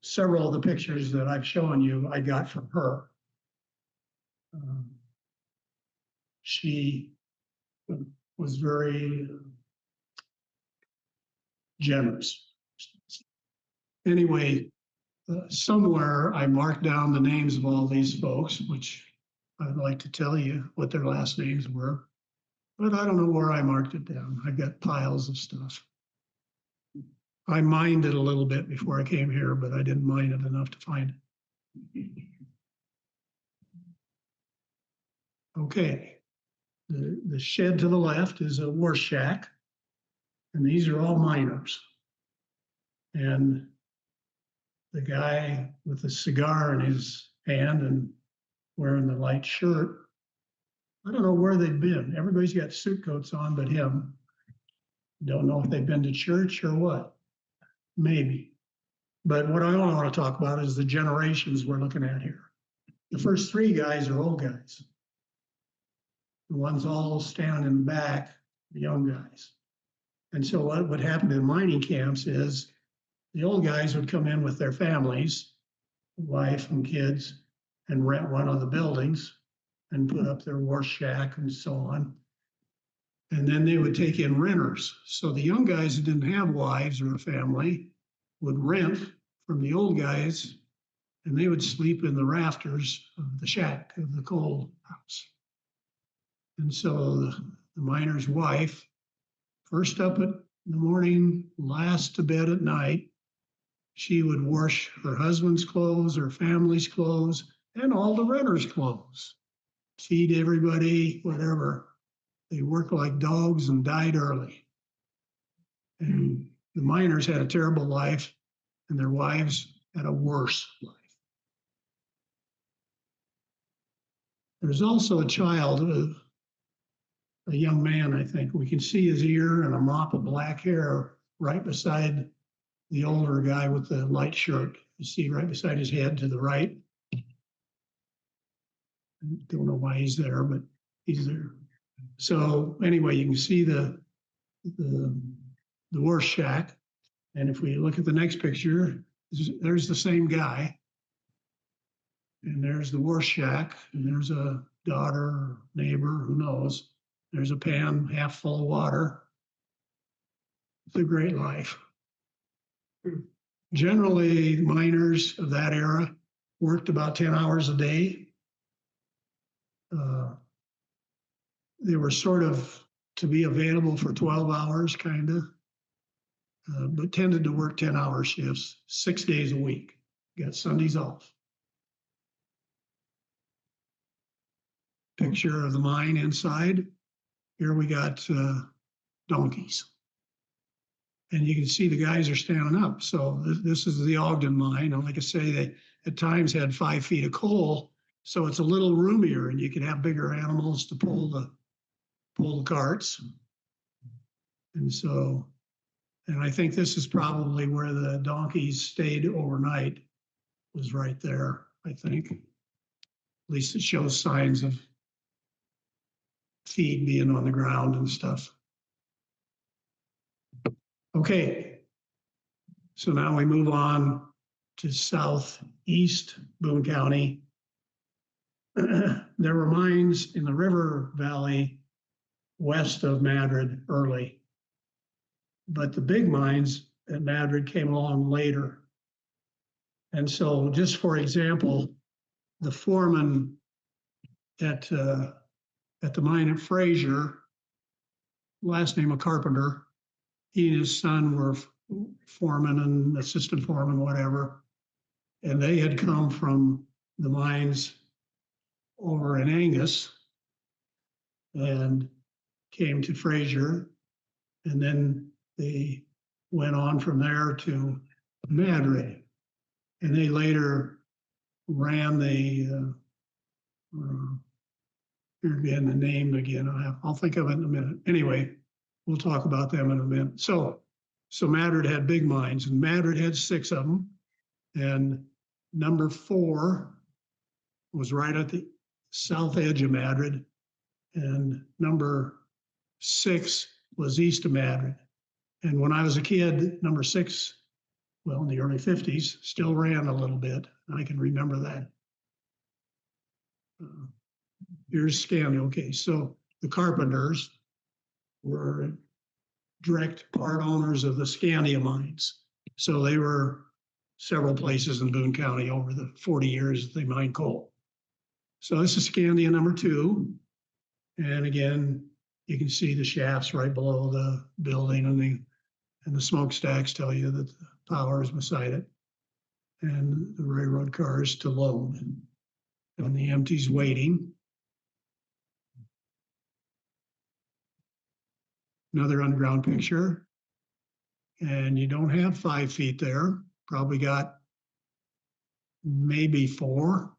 several of the pictures that I've shown you I got from her. She was very generous. Anyway, somewhere I marked down the names of all these folks, which I'd like to tell you what their last names were, but I don't know where I marked it down. I've got piles of stuff. I mined it a little bit before I came here, but I didn't mine it enough to find it. Okay, the shed to the left is a wash shack, and these are all miners. And the guy with a cigar in his hand and wearing the light shirt, I don't know where they've been. Everybody's got suit coats on but him. Don't know if they've been to church or what. Maybe. But what I want to talk about is the generations we're looking at here. The first 3 guys are old guys. The ones all standing in the back, the young guys. And so what would happen in mining camps is the old guys would come in with their families, wife and kids, and rent one of the buildings and put up their wash shack and so on. And then they would take in renters. So the young guys who didn't have wives or a family would rent from the old guys, and they would sleep in the rafters of the shack of the coal house. And so the miner's wife, first up in the morning, last to bed at night, she would wash her husband's clothes, her family's clothes, and all the renters' clothes, feed everybody, whatever. They worked like dogs and died early. And the miners had a terrible life, and their wives had a worse life. There's also a child, a young man, I think. We can see his ear and a mop of black hair right beside the older guy with the light shirt. You see right beside his head to the right. I don't know why he's there, but he's there. So anyway, you can see the wash shack. And if we look at the next picture, there's the same guy. And there's the wash shack, and there's a daughter or neighbor, who knows. There's a pan half full of water. It's a great life. Generally, miners of that era worked about 10 hours a day. They were sort of to be available for 12 hours, kind of, but tended to work 10-hour shifts, 6 days a week. Got Sundays off. Picture of the mine inside. here we got donkeys. And you can see the guys are standing up. So this is the Ogden mine. And like I say, they at times had 5 feet of coal. So it's a little roomier and you can have bigger animals to pull the carts. And so, and I think this is probably where the donkeys stayed overnight, was right there, I think. At least it shows signs of feed being on the ground and stuff. Okay, so now we move on to southeast Boone County. There were mines in the river valley west of Madrid early, but the big mines at Madrid came along later. And so just for example, the foreman at the mine at Fraser, last name of Carpenter, he and his son were foreman and assistant foreman, whatever. And they had come from the mines over in Angus and came to Fraser. And then they went on from there to Madrid. And they later ran the, here again, the name again, I'll think of it in a minute. Anyway, we'll talk about them in a minute. So Madrid had big mines, and Madrid had 6 of them. And number 4 was right at the south edge of Madrid. And number 6 was east of Madrid. And when I was a kid, number 6, well, in the early 50s, still ran a little bit. I can remember that. Here's Scandia. Okay, so the Carpenters were direct part owners of the Scandia mines. So they were several places in Boone County over the 40 years that they mined coal. So this is Scandia number 2. And again, you can see the shafts right below the building, and the smokestacks tell you that the power is beside it. And the railroad cars to load. And the empties waiting. Another underground picture. And you don't have 5 feet there. Probably got maybe 4.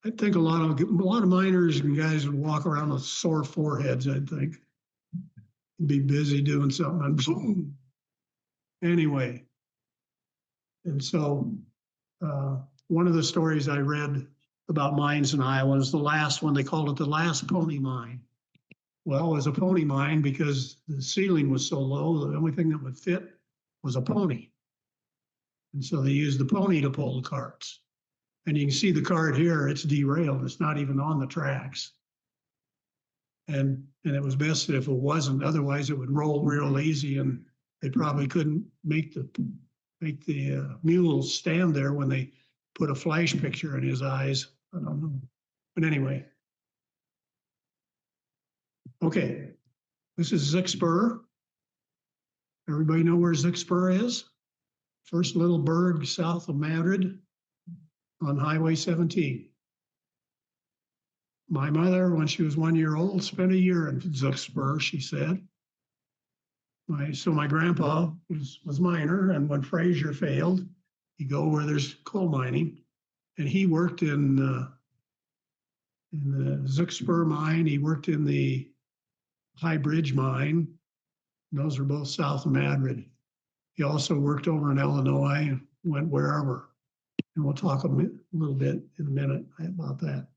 I think a lot of miners and guys would walk around with sore foreheads, I think. Be busy doing something and boom. Anyway. And so one of the stories I read about mines in Iowa is the last one. They called it the last pony mine. Well, it was a pony mine because the ceiling was so low, the only thing that would fit was a pony. And so they used the pony to pull the carts. And you can see the cart here, it's derailed. It's not even on the tracks. And it was best if it wasn't, otherwise it would roll real easy and they probably couldn't make the mule stand there when they put a flash picture in his eyes. I don't know. But anyway. Okay, this is Zickspur. Everybody know where Zickspur is? First little burg south of Madrid on Highway 17. My mother, when she was 1 year old, spent a year in Zickspur, she said. So my grandpa was miner, and when Fraser failed, you go where there's coal mining, and he worked in the Zickspur mine. He worked in the High Bridge mine. Those are both south of Madrid. He also worked over in Illinois and went wherever. And we'll talk a little bit in a minute about that.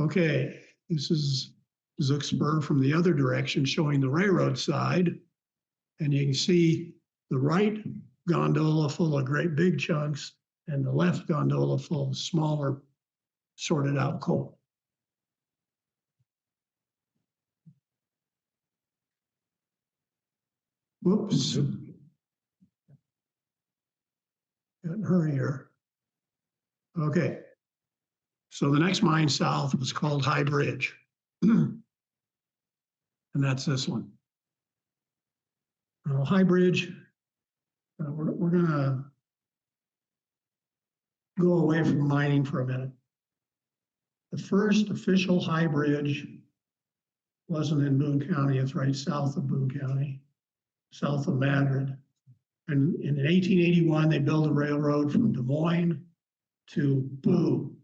Okay, this is Zickspur from the other direction, showing the railroad side. And you can see the right gondola full of great big chunks and the left gondola full of smaller, sorted out coal. Whoops. Got in a hurry here. Okay. So the next mine south was called High Bridge. And that's this one. High Bridge, we're going to go away from mining for a minute. The first official High Bridge wasn't in Boone County, it's right south of Boone County, south of Madrid. And in 1881, they built a railroad from Des Moines to Boone.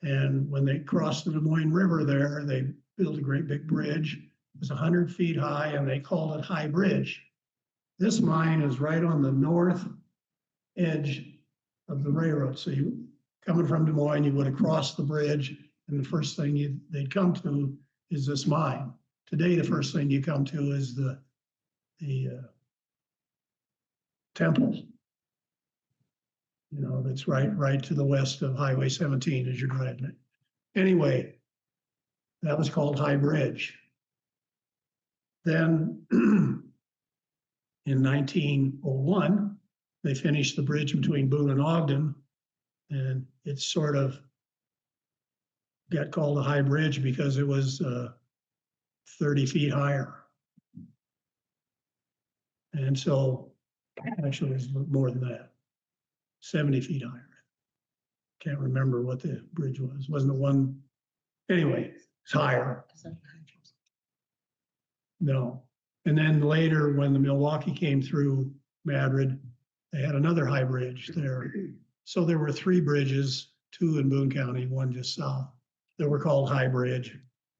And when they crossed the Des Moines River there, they built a great big bridge. It was 100 feet high and they called it High Bridge. This mine is right on the north edge of the railroad. So you coming from Des Moines, you would have crossed the bridge, and the first thing they'd come to is this mine. Today, the first thing you come to is the temple. You know, that's right to the west of Highway 17 as you're driving it. Anyway, that was called High Bridge. Then in 1901, they finished the bridge between Boone and Ogden, and it sort of got called a high bridge because it was 30 feet higher. And so actually it was more than that, 70 feet higher. Can't remember what the bridge was. Wasn't it one? Anyway, it's higher. No. And then later, when the Milwaukee came through Madrid, they had another high bridge there. So there were 3 bridges, 2 in Boone County, 1 just south, that were called High Bridge.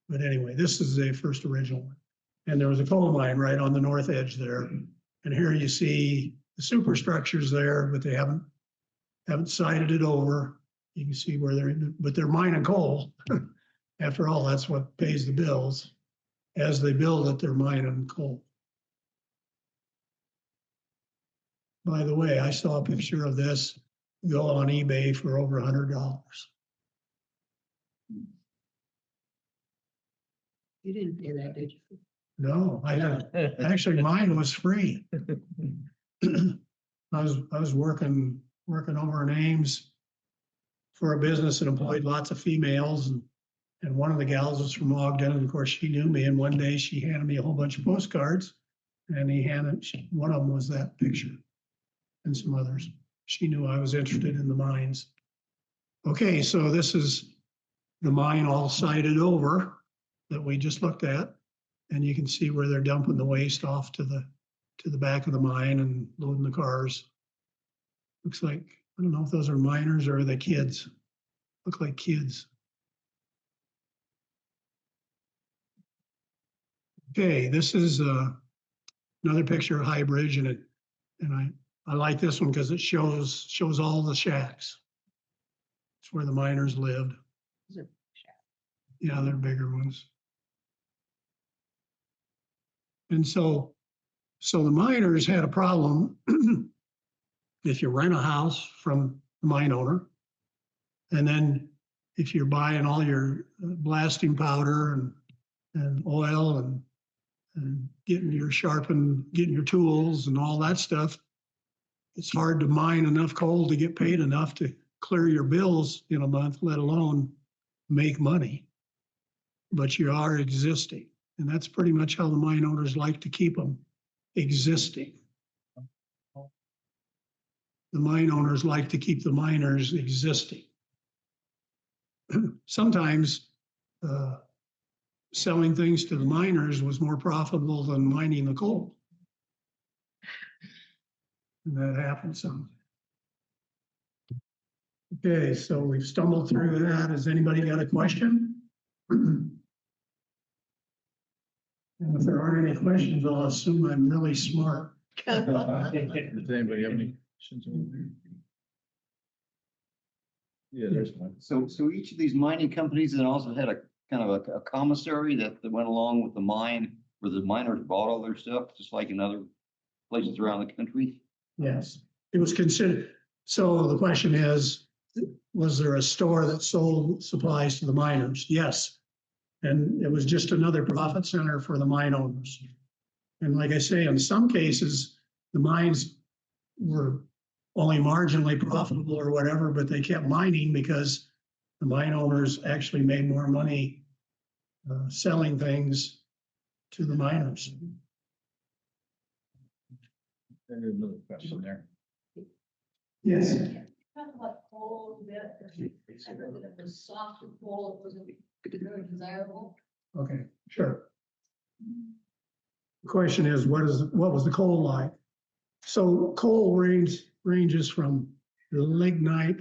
But anyway, this is the first original one. And there was a coal mine right on the north edge there. And here you see the superstructures there, but they haven't sided it over. You can see where they're mining coal. After all, that's what pays the bills. As they build it, they're mining coal. By the way, I saw a picture of this go on eBay for over $100. You didn't pay that, did you? No, actually mine was free. I was working over in Ames for a business that employed lots of females, and one of the gals was from Ogden, and of course she knew me, and one day she handed me a whole bunch of postcards, and one of them was that picture and some others. She knew I was interested in the mines. Okay, so this is the mine all sided over that we just looked at, and you can see where they're dumping the waste off to the back of the mine and loading the cars. Looks like, I don't know if those are miners or the kids. Look like kids. Okay, this is another picture of High Bridge, and I like this one because it shows all the shacks. It's where the miners lived. Those are shacks. Yeah, they're bigger ones. And so the miners had a problem. If you rent a house from the mine owner, and then if you're buying all your blasting powder and oil and getting your tools and all that stuff, it's hard to mine enough coal to get paid enough to clear your bills in a month, let alone make money. But you are existing. And that's pretty much how the mine owners like to keep them existing. The mine owners like to keep the miners existing. Sometimes selling things to the miners was more profitable than mining the coal. And that happens sometimes. Okay, so we've stumbled through that. Has anybody got a question? And if there aren't any questions, I'll assume I'm really smart. Does anybody have any questions? Yeah, there's one. So each of these mining companies then also had a kind of a commissary that went along with the mine, where the miners bought all their stuff, just like in other places around the country. Yes, it was considered. So the question is, was there a store that sold supplies to the miners? Yes. And it was just another profit center for the mine owners. And like I say, in some cases, the mines were only marginally profitable or whatever, but they kept mining because the mine owners actually made more money selling things to the miners. There's another question there. Yes. Talk about coal a bit. I heard that if it was soft coal, it wasn't very desirable. Okay, sure. The question is, what was the coal like? So coal ranges from the lignite,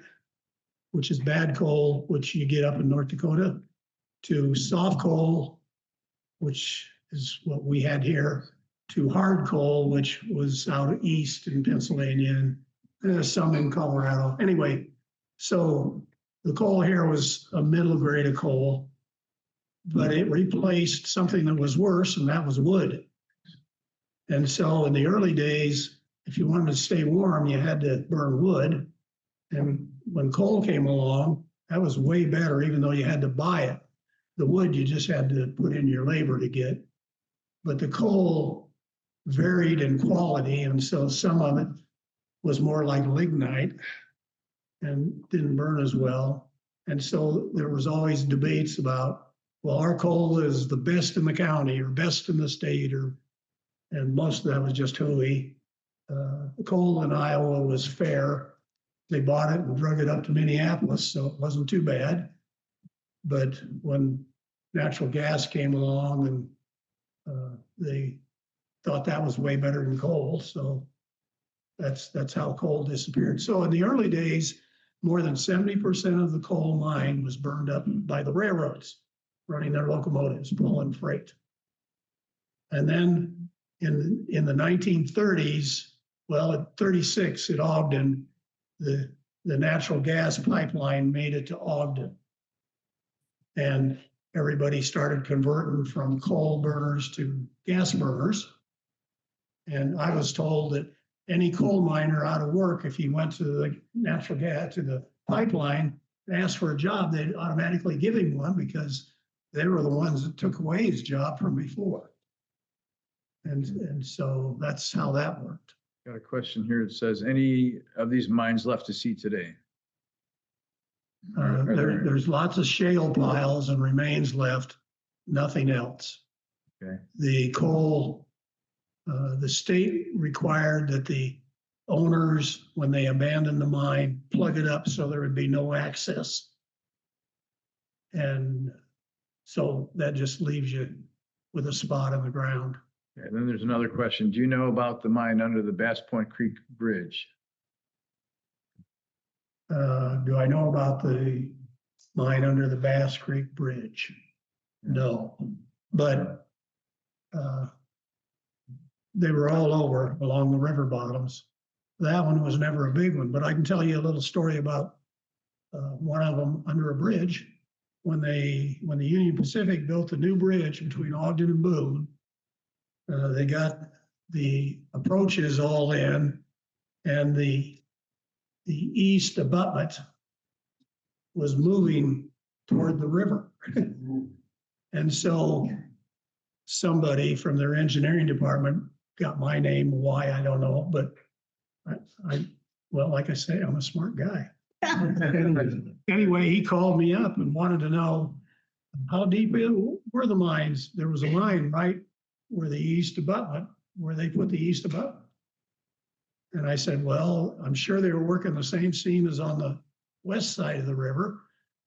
which is bad coal, which you get up in North Dakota, to soft coal, which is what we had here, to hard coal, which was out east in Pennsylvania, and there's some in Colorado. Anyway, so the coal here was a middle grade of coal, but it replaced something that was worse, and that was wood. And so in the early days, if you wanted to stay warm, you had to burn wood. And when coal came along, that was way better, even though you had to buy it. The wood, you just had to put in your labor to get. But the coal varied in quality, and so some of it was more like lignite and didn't burn as well. And so there was always debates about, well, our coal is the best in the county or best in the state, and most of that was just hooey. The coal in Iowa was fair. They bought it and drug it up to Minneapolis, so it wasn't too bad. But when natural gas came along, and they thought that was way better than coal, so that's how coal disappeared. So in the early days, more than 70% of the coal mine was burned up by the railroads running their locomotives, pulling freight. And then in the 1930s, well, at 36 at Ogden, the natural gas pipeline made it to Ogden. And everybody started converting from coal burners to gas burners. And I was told that any coal miner out of work, if he went to the natural gas, to the pipeline, and asked for a job, they'd automatically give him one because they were the ones that took away his job from before. And so that's how that worked. Got a question here. It says, any of these mines left to see today? There's lots of shale piles and remains left, nothing else. Okay. The coal, the state required that the owners, when they abandoned the mine, plug it up so there would be no access. And so that just leaves you with a spot in the ground. Okay, and then there's another question. Do you know about the mine under the Bass Point Creek Bridge? Do I know about the mine under the Bass Creek Bridge? No, but they were all over along the river bottoms. That one was never a big one, but I can tell you a little story about one of them under a bridge. When the Union Pacific built the new bridge between Ogden and Boone, they got the approaches all in, and the east abutment was moving toward the river. And so somebody from their engineering department got my name, why, I don't know, but well, like I say, I'm a smart guy. Anyway, he called me up and wanted to know how deep were the mines. There was a mine right where the east abutment, where they put the east abutment. And I said, well, I'm sure they were working the same seam as on the west side of the river,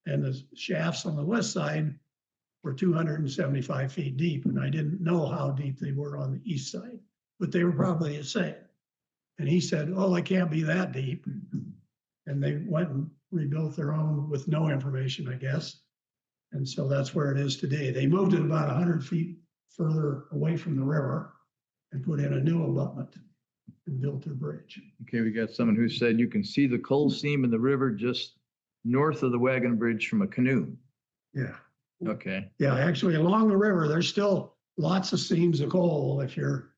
and the shafts on the west side were 275 feet deep. And I didn't know how deep they were on the east side, but they were probably the same. And he said, oh, they can't be that deep. And they went and rebuilt their own with no information, I guess. And so that's where it is today. They moved it about 100 feet further away from the river and put in a new abutment and built their bridge. Okay, we got someone who said you can see the coal seam in the river just north of the wagon bridge from a canoe. Yeah. Okay. Yeah, actually along the river, there's still lots of seams of coal. If you're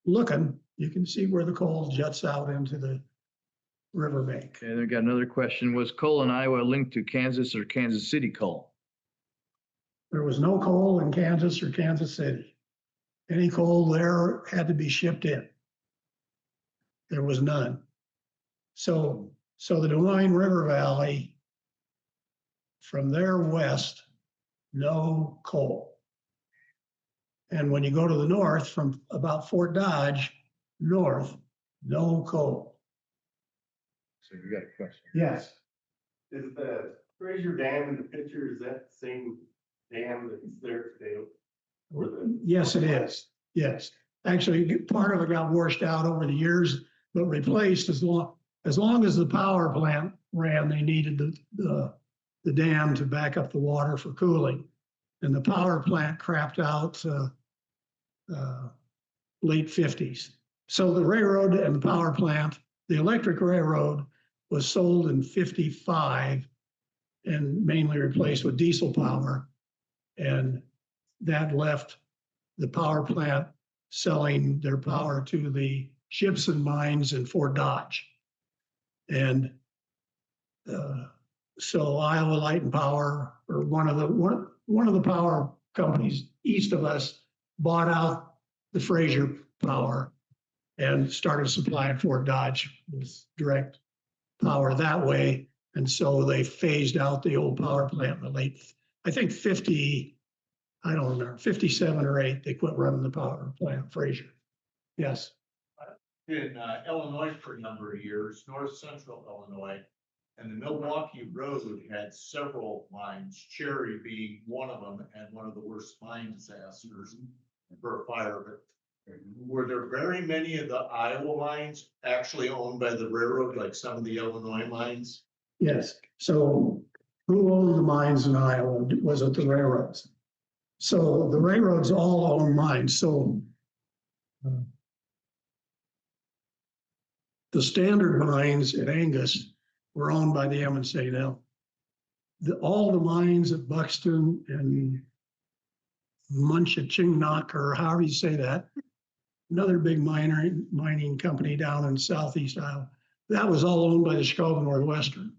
looking, you can see where the coal juts out into the riverbank. Okay, then we got another question. Was coal in Iowa linked to Kansas or Kansas City coal? There was no coal in Kansas or Kansas City. Any coal there had to be shipped in. There was none. So the Des Moines River Valley, from there west, no coal. And when you go to the north, from about Fort Dodge north, no coal. So you got a question. Yes. Is the Fraser Dam in the picture, is that the same dam that's there today? Yes, it is. Yes. Actually, part of it got washed out over the years, but replaced as long as the power plant ran, they needed the dam to back up the water for cooling. And the power plant crapped out late 50s. So the railroad and the power plant, the electric railroad was sold in 55 and mainly replaced with diesel power. And that left the power plant selling their power to the ships and mines in Fort Dodge. And so Iowa Light and Power, or one of the power companies east of us, bought out the Fraser Power and started supplying Fort Dodge with direct power that way. And so they phased out the old power plant in the late, I think 50, I don't remember, 57 or 8, they quit running the power plant, Fraser. Yes. In Illinois for a number of years, north central Illinois, and the Milwaukee Road had several mines, Cherry being one of them, and one of the worst mine disasters for a fire. But were there very many of the Iowa mines actually owned by the railroad, like some of the Illinois mines? Yes. So who owned the mines in Iowa? Was it the railroads? So the railroads all own mines. So the standard mines at Angus were owned by the M&L. All the mines at Buxton and Munchauchingnock, or however you say that, another big mining company down in southeast Iowa, that was all owned by the Chicago Northwestern.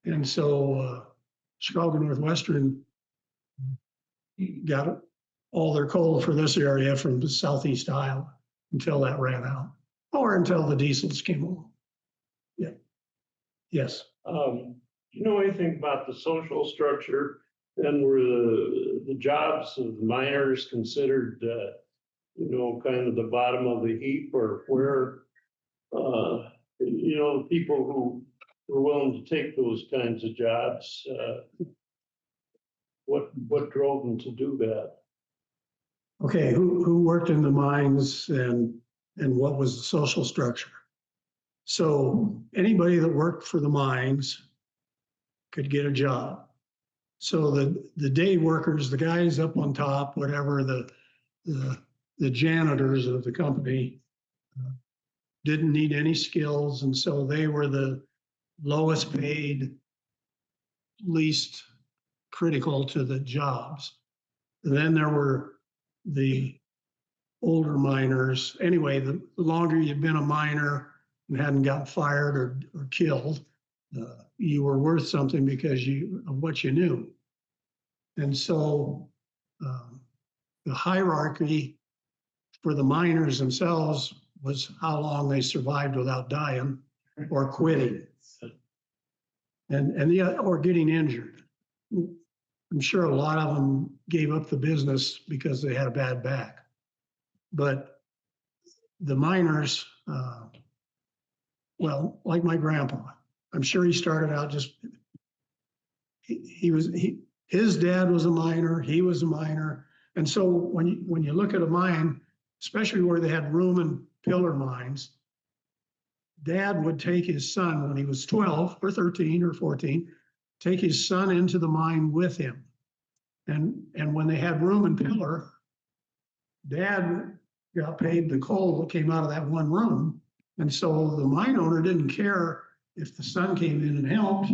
And so Chicago Northwestern got all their coal for this area from the southeast Iowa until that ran out, or until the diesels came along. Yeah. Yes. Do you know anything about the social structure, and were the jobs of the miners considered, kind of the bottom of the heap, or where, people who were willing to take those kinds of jobs, what drove them to do that? Okay, who worked in the mines and what was the social structure? So anybody that worked for the mines could get a job. So the day workers, the guys up on top, whatever, the janitors of the company didn't need any skills, and so they were the lowest paid, least critical to the jobs. And then there were the older miners. Anyway, the longer you've been a miner and hadn't gotten fired or killed, you were worth something because of what you knew. And so the hierarchy for the miners themselves was how long they survived without dying or quitting, or getting injured. I'm sure a lot of them gave up the business because they had a bad back. But the miners, well, like my grandpa, I'm sure he started out just, his dad was a miner, he was a miner. And so when you look at a mine, especially where they had room and pillar mines, Dad would take his son when he was 12 or 13 or 14, take his son into the mine with him. And when they had room and pillar, Dad got paid the coal that came out of that one room. And so the mine owner didn't care if the son came in and helped.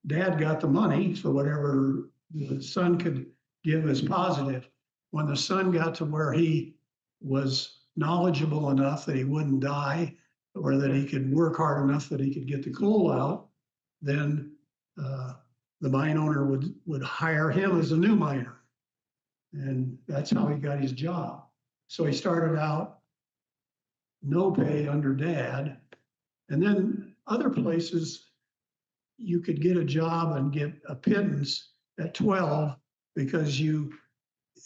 Dad got the money for whatever the son could give as positive. When the son got to where he was knowledgeable enough that he wouldn't die, or that he could work hard enough that he could get the coal out, then the mine owner would hire him as a new miner. And that's how he got his job. So he started out no pay under Dad. And then other places, you could get a job and get a pittance at 12 because you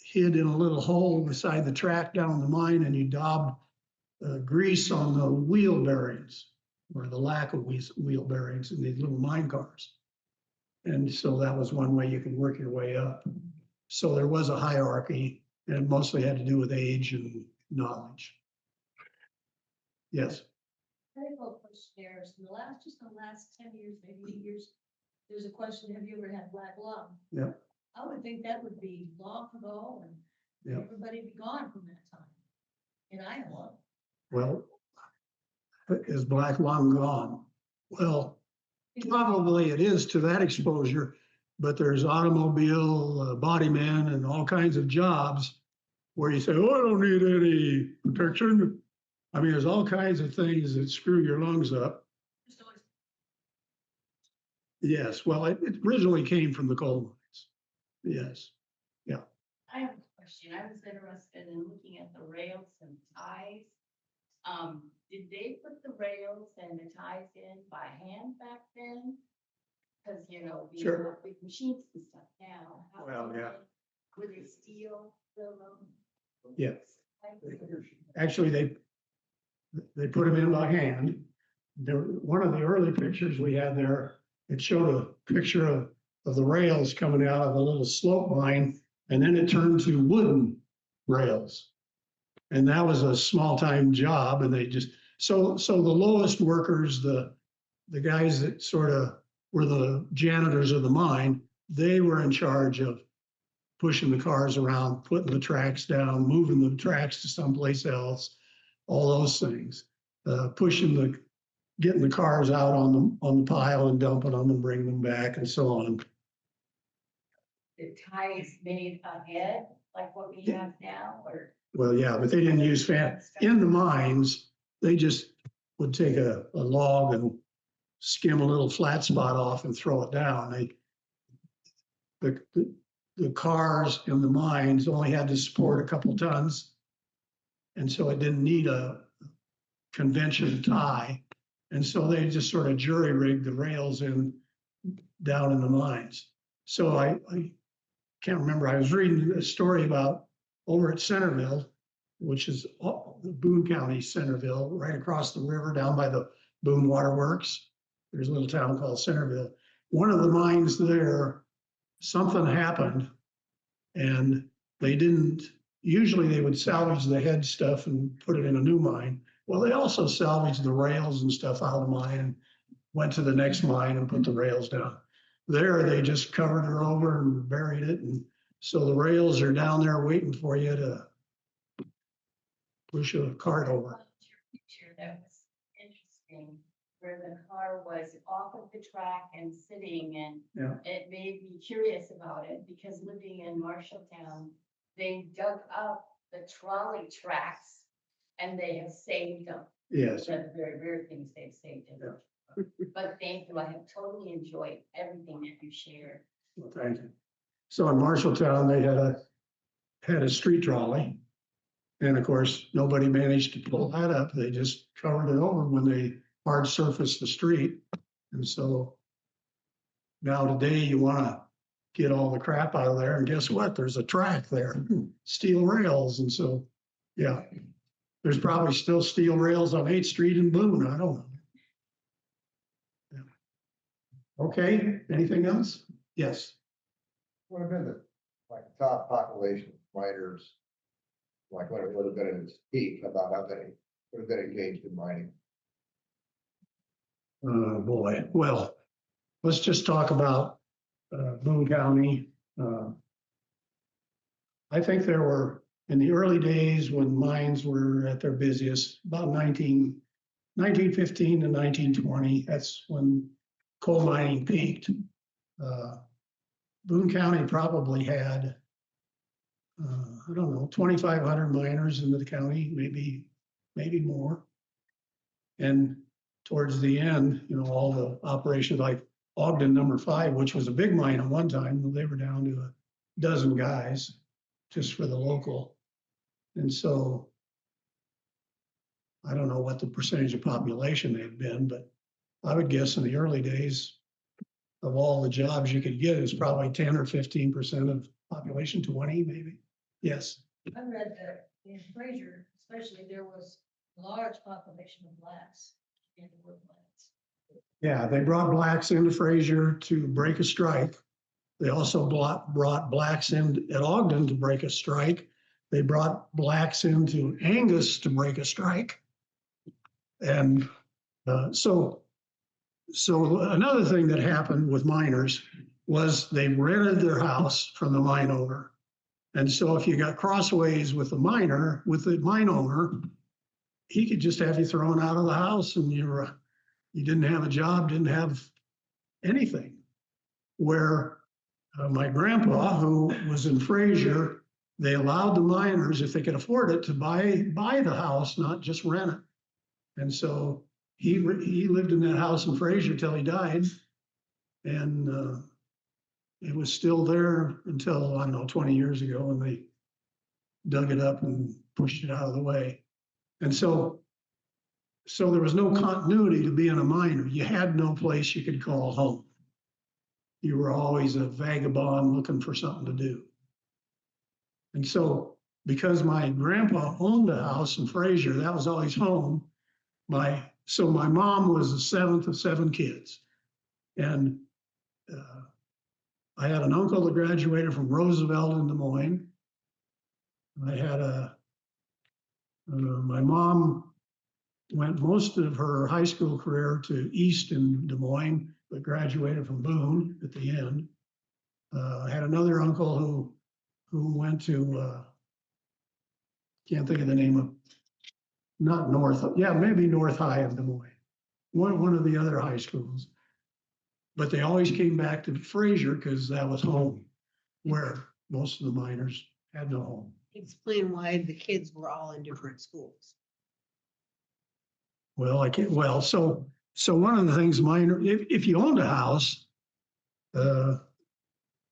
hid in a little hole beside the track down the mine and you daubed grease on the wheel bearings, or the lack of wheel bearings in these little mine cars. And so that was one way you could work your way up. So there was a hierarchy, and it mostly had to do with age and knowledge. Yes, Medical questionnaires, in the last, just the last 10 years, maybe 8 years, there's a question, have you ever had black lung? Yeah. I would think that would be long ago and Yeah. everybody be gone from that time. In Iowa. well, is black lung gone? Well, probably it is to that exposure, but there's automobile, body men and all kinds of jobs where you say, oh, I don't need any protection. I mean, there's all kinds of things that screw your lungs up. Just always- Yes, well, it originally came from the coal mines. Yes, I have a question. I was interested in looking at the rails and ties. Did they put the rails and the ties in by hand back then? Cause you know, we Sure. have big machines and stuff now. How Well, did yeah. Were they steel? Yeah. Actually, they put them in by hand. There, one of the early pictures we had there, it showed a picture of the rails coming out of a little slope line, and then it turned to wooden rails. And that was a small time job, and they just, so the lowest workers, the guys that sort of were the janitors of the mine, they were in charge of pushing the cars around, putting the tracks down, moving the tracks to someplace else, all those things. Getting the cars out on the pile and dumping them and bringing them back and so on. The ties made ahead, like what we have now, or? Well, yeah, but they didn't use fan. In the mines, they just would take a log and skim a little flat spot off and throw it down. The cars in the mines only had to support a couple tons. And so it didn't need a convention tie. And so they just sort of jury rigged the rails in down in the mines. So I can't remember. I was reading a story about over at Centerville, which is the Boone County Centerville, right across the river down by the Boone Waterworks. There's a little town called Centerville. One of the mines there, something happened and they didn't, usually they would salvage the head stuff and put it in a new mine. Well, they also salvaged the rails and stuff out of the mine and went to the next mine and put the rails down. There, they just covered her over and buried it. And so the rails are down there waiting for you to push a cart over. Your picture that was interesting, where the car was off of the track and sitting, and Yeah. it made me curious about it, because living in Marshalltown, they dug up the trolley tracks and they have saved them. Yes. One of the very rare things they've saved them. But thank you, I have totally enjoyed everything that you shared. Well, thank you. So in Marshalltown, they had a street trolley. And of course, nobody managed to pull that up. They just covered it over when they hard surfaced the street. And so now today you want to get all the crap out of there. And guess what? There's a track there, steel rails. And so, yeah, there's probably still steel rails on 8th Street in Boone. I don't know. Yeah. Okay, anything else? Yes. What have been the top population of miners, like when it would have been in its peak, about how many would have been engaged in mining? Oh, boy. Well, let's just talk about Boone County. I think there were, in the early days when mines were at their busiest, about 1915 to 1920, that's when coal mining peaked. Boone County probably had, I don't know, 2,500 miners in the county, maybe more. And towards the end, all the operations like Ogden number 5, which was a big mine at one time, they were down to a dozen guys just for the local. And so I don't know what the percentage of population they've been, but I would guess in the early days of all the jobs you could get is probably 10 or 15% of population, 20 maybe. Yes. I read that in Fraser, especially, there was a large population of blacks in the woodlands. Yeah, they brought blacks into Fraser to break a strike. They also brought blacks in at Ogden to break a strike. They brought blacks into Angus to break a strike. And so another thing that happened with miners was they rented their house from the mine owner. And so if you got crossways with the mine owner, he could just have you thrown out of the house and you didn't have a job, didn't have anything. Where my grandpa, who was in Fraser, they allowed the miners, if they could afford it, to buy the house, not just rent it. And so he lived in that house in Fraser till he died. And it was still there until, I don't know, 20 years ago when they dug it up and pushed it out of the way. And so there was no continuity to being a miner. You had no place you could call home. You were always a vagabond looking for something to do. And so because my grandpa owned a house in Fraser, that was always home. So my mom was the seventh of 7 kids. And I had an uncle that graduated from Roosevelt in Des Moines. I had my mom went most of her high school career to East in Des Moines, but graduated from Boone at the end. I had another uncle who went to, can't think of the name of, not North, yeah, maybe North High of Des Moines, one of the other high schools. But they always came back to Fraser because that was home, where most of the miners had no home. Explain why the kids were all in different schools. Well, so one of the things if you owned a house, the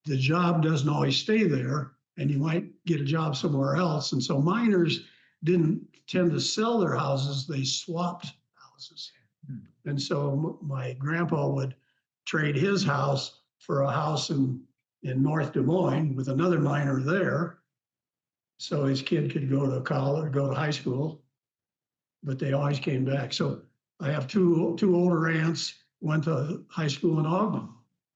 job doesn't always stay there and you might get a job somewhere else. And so miners didn't tend to sell their houses, they swapped houses. And so my grandpa would trade his house for a house in North Des Moines with another miner there. So his kid could go to college, go to high school, but they always came back. So I have two older aunts went to high school in Ogden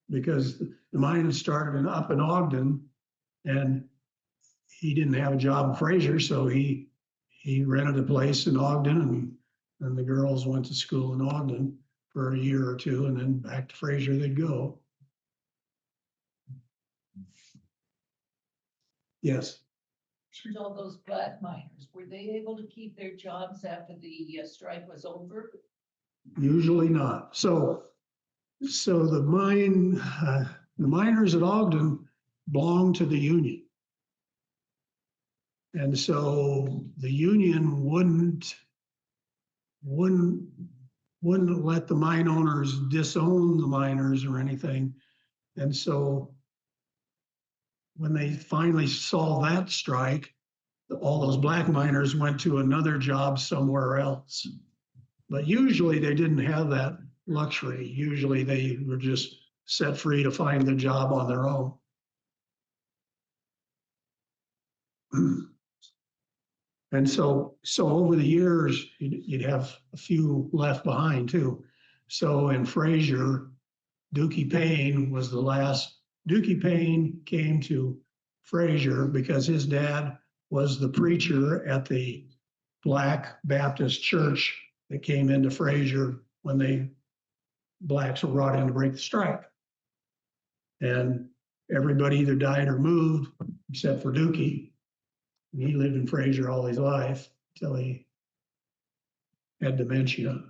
because the mine had started up in Ogden, and he didn't have a job in Fraser, so he rented a place in Ogden, and the girls went to school in Ogden for a year or two, and then back to Fraser they'd go. Yes. All those black miners, were they able to keep their jobs after the strike was over? Usually not. So the miners at Ogden belonged to the union. And so the union wouldn't let the mine owners disown the miners or anything. And so when they finally saw that strike, all those black miners went to another job somewhere else. But usually they didn't have that luxury. Usually they were just set free to find their job on their own. And so over the years, you'd have a few left behind too. So in Fraser, Dookie Payne was the last. Dookie Payne came to Fraser because his dad was the preacher at the Black Baptist church that came into Fraser when the blacks were brought in to break the strike. And everybody either died or moved except for Dookie. And he lived in Fraser all his life until he had dementia.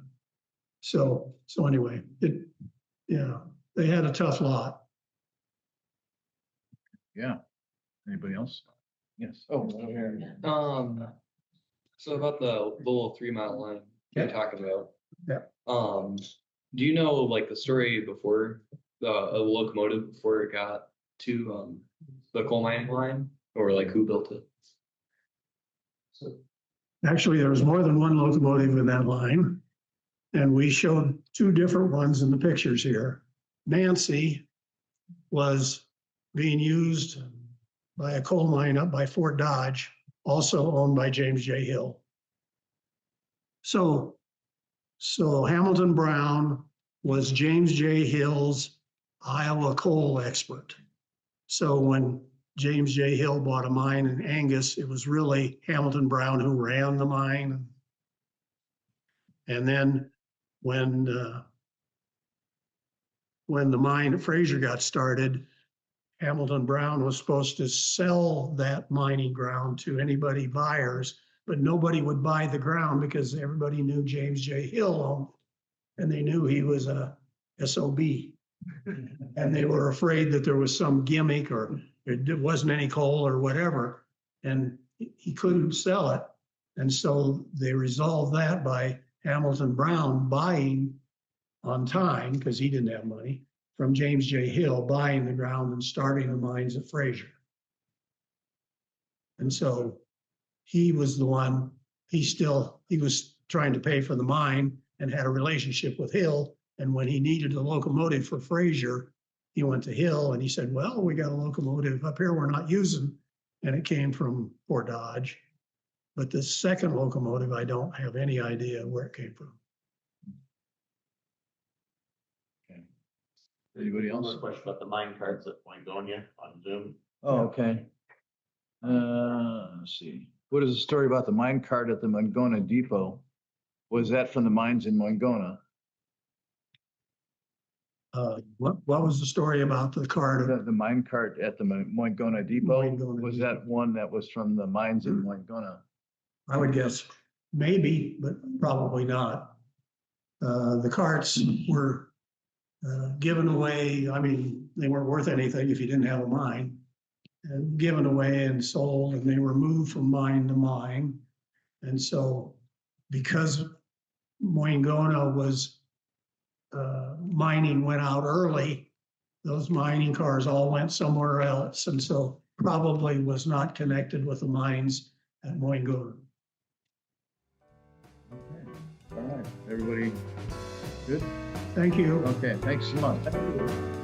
So anyway, they had a tough lot. Yeah. Anybody else? Yes. Oh, over here. So about the little 3 mile line you're talking about. Yeah. Do you know like the story before a locomotive before it got to the coal mining line, or like who built it? Actually, there was more than one locomotive in that line, and we showed 2 different ones in the pictures here. Nancy was being used by a coal mine up by Fort Dodge, also owned by James J. Hill. So Hamilton Brown was James J. Hill's Iowa coal expert. So when James J. Hill bought a mine in Angus, it was really Hamilton Brown who ran the mine. And then when the mine at Fraser got started, Hamilton Brown was supposed to sell that mining ground to anybody buyers, but nobody would buy the ground because everybody knew James J. Hill owned it, and they knew he was a SOB. And they were afraid that there was some gimmick or there wasn't any coal or whatever, and he couldn't sell it. And so they resolved that by Hamilton Brown buying on time, because he didn't have money, from James J. Hill, buying the ground and starting the mines at Fraser. And so he was the one, he was trying to pay for the mine and had a relationship with Hill. And when he needed a locomotive for Fraser, he went to Hill and he said, well, we got a locomotive up here we're not using. And it came from Fort Dodge. But the second locomotive, I don't have any idea where it came from. Anybody else? One question about the mine carts at Moingonia on Zoom. Oh, okay. Let's see. What is the story about the mine cart at the Moingona Depot? Was that from the mines in Moingona? What was the story about the cart? The mine cart at the Moingona Depot? Moingona Was Depot. that one that was from the mines in Moingona? I would guess maybe, but probably not. The carts were given away. I mean, they weren't worth anything if you didn't have a mine. And given away and sold, and they were moved from mine to mine. And so because Moingona was mining went out early, those mining cars all went somewhere else. And so probably was not connected with the mines at Moingona. Okay. All right, everybody good? Thank you. Okay, thanks so much.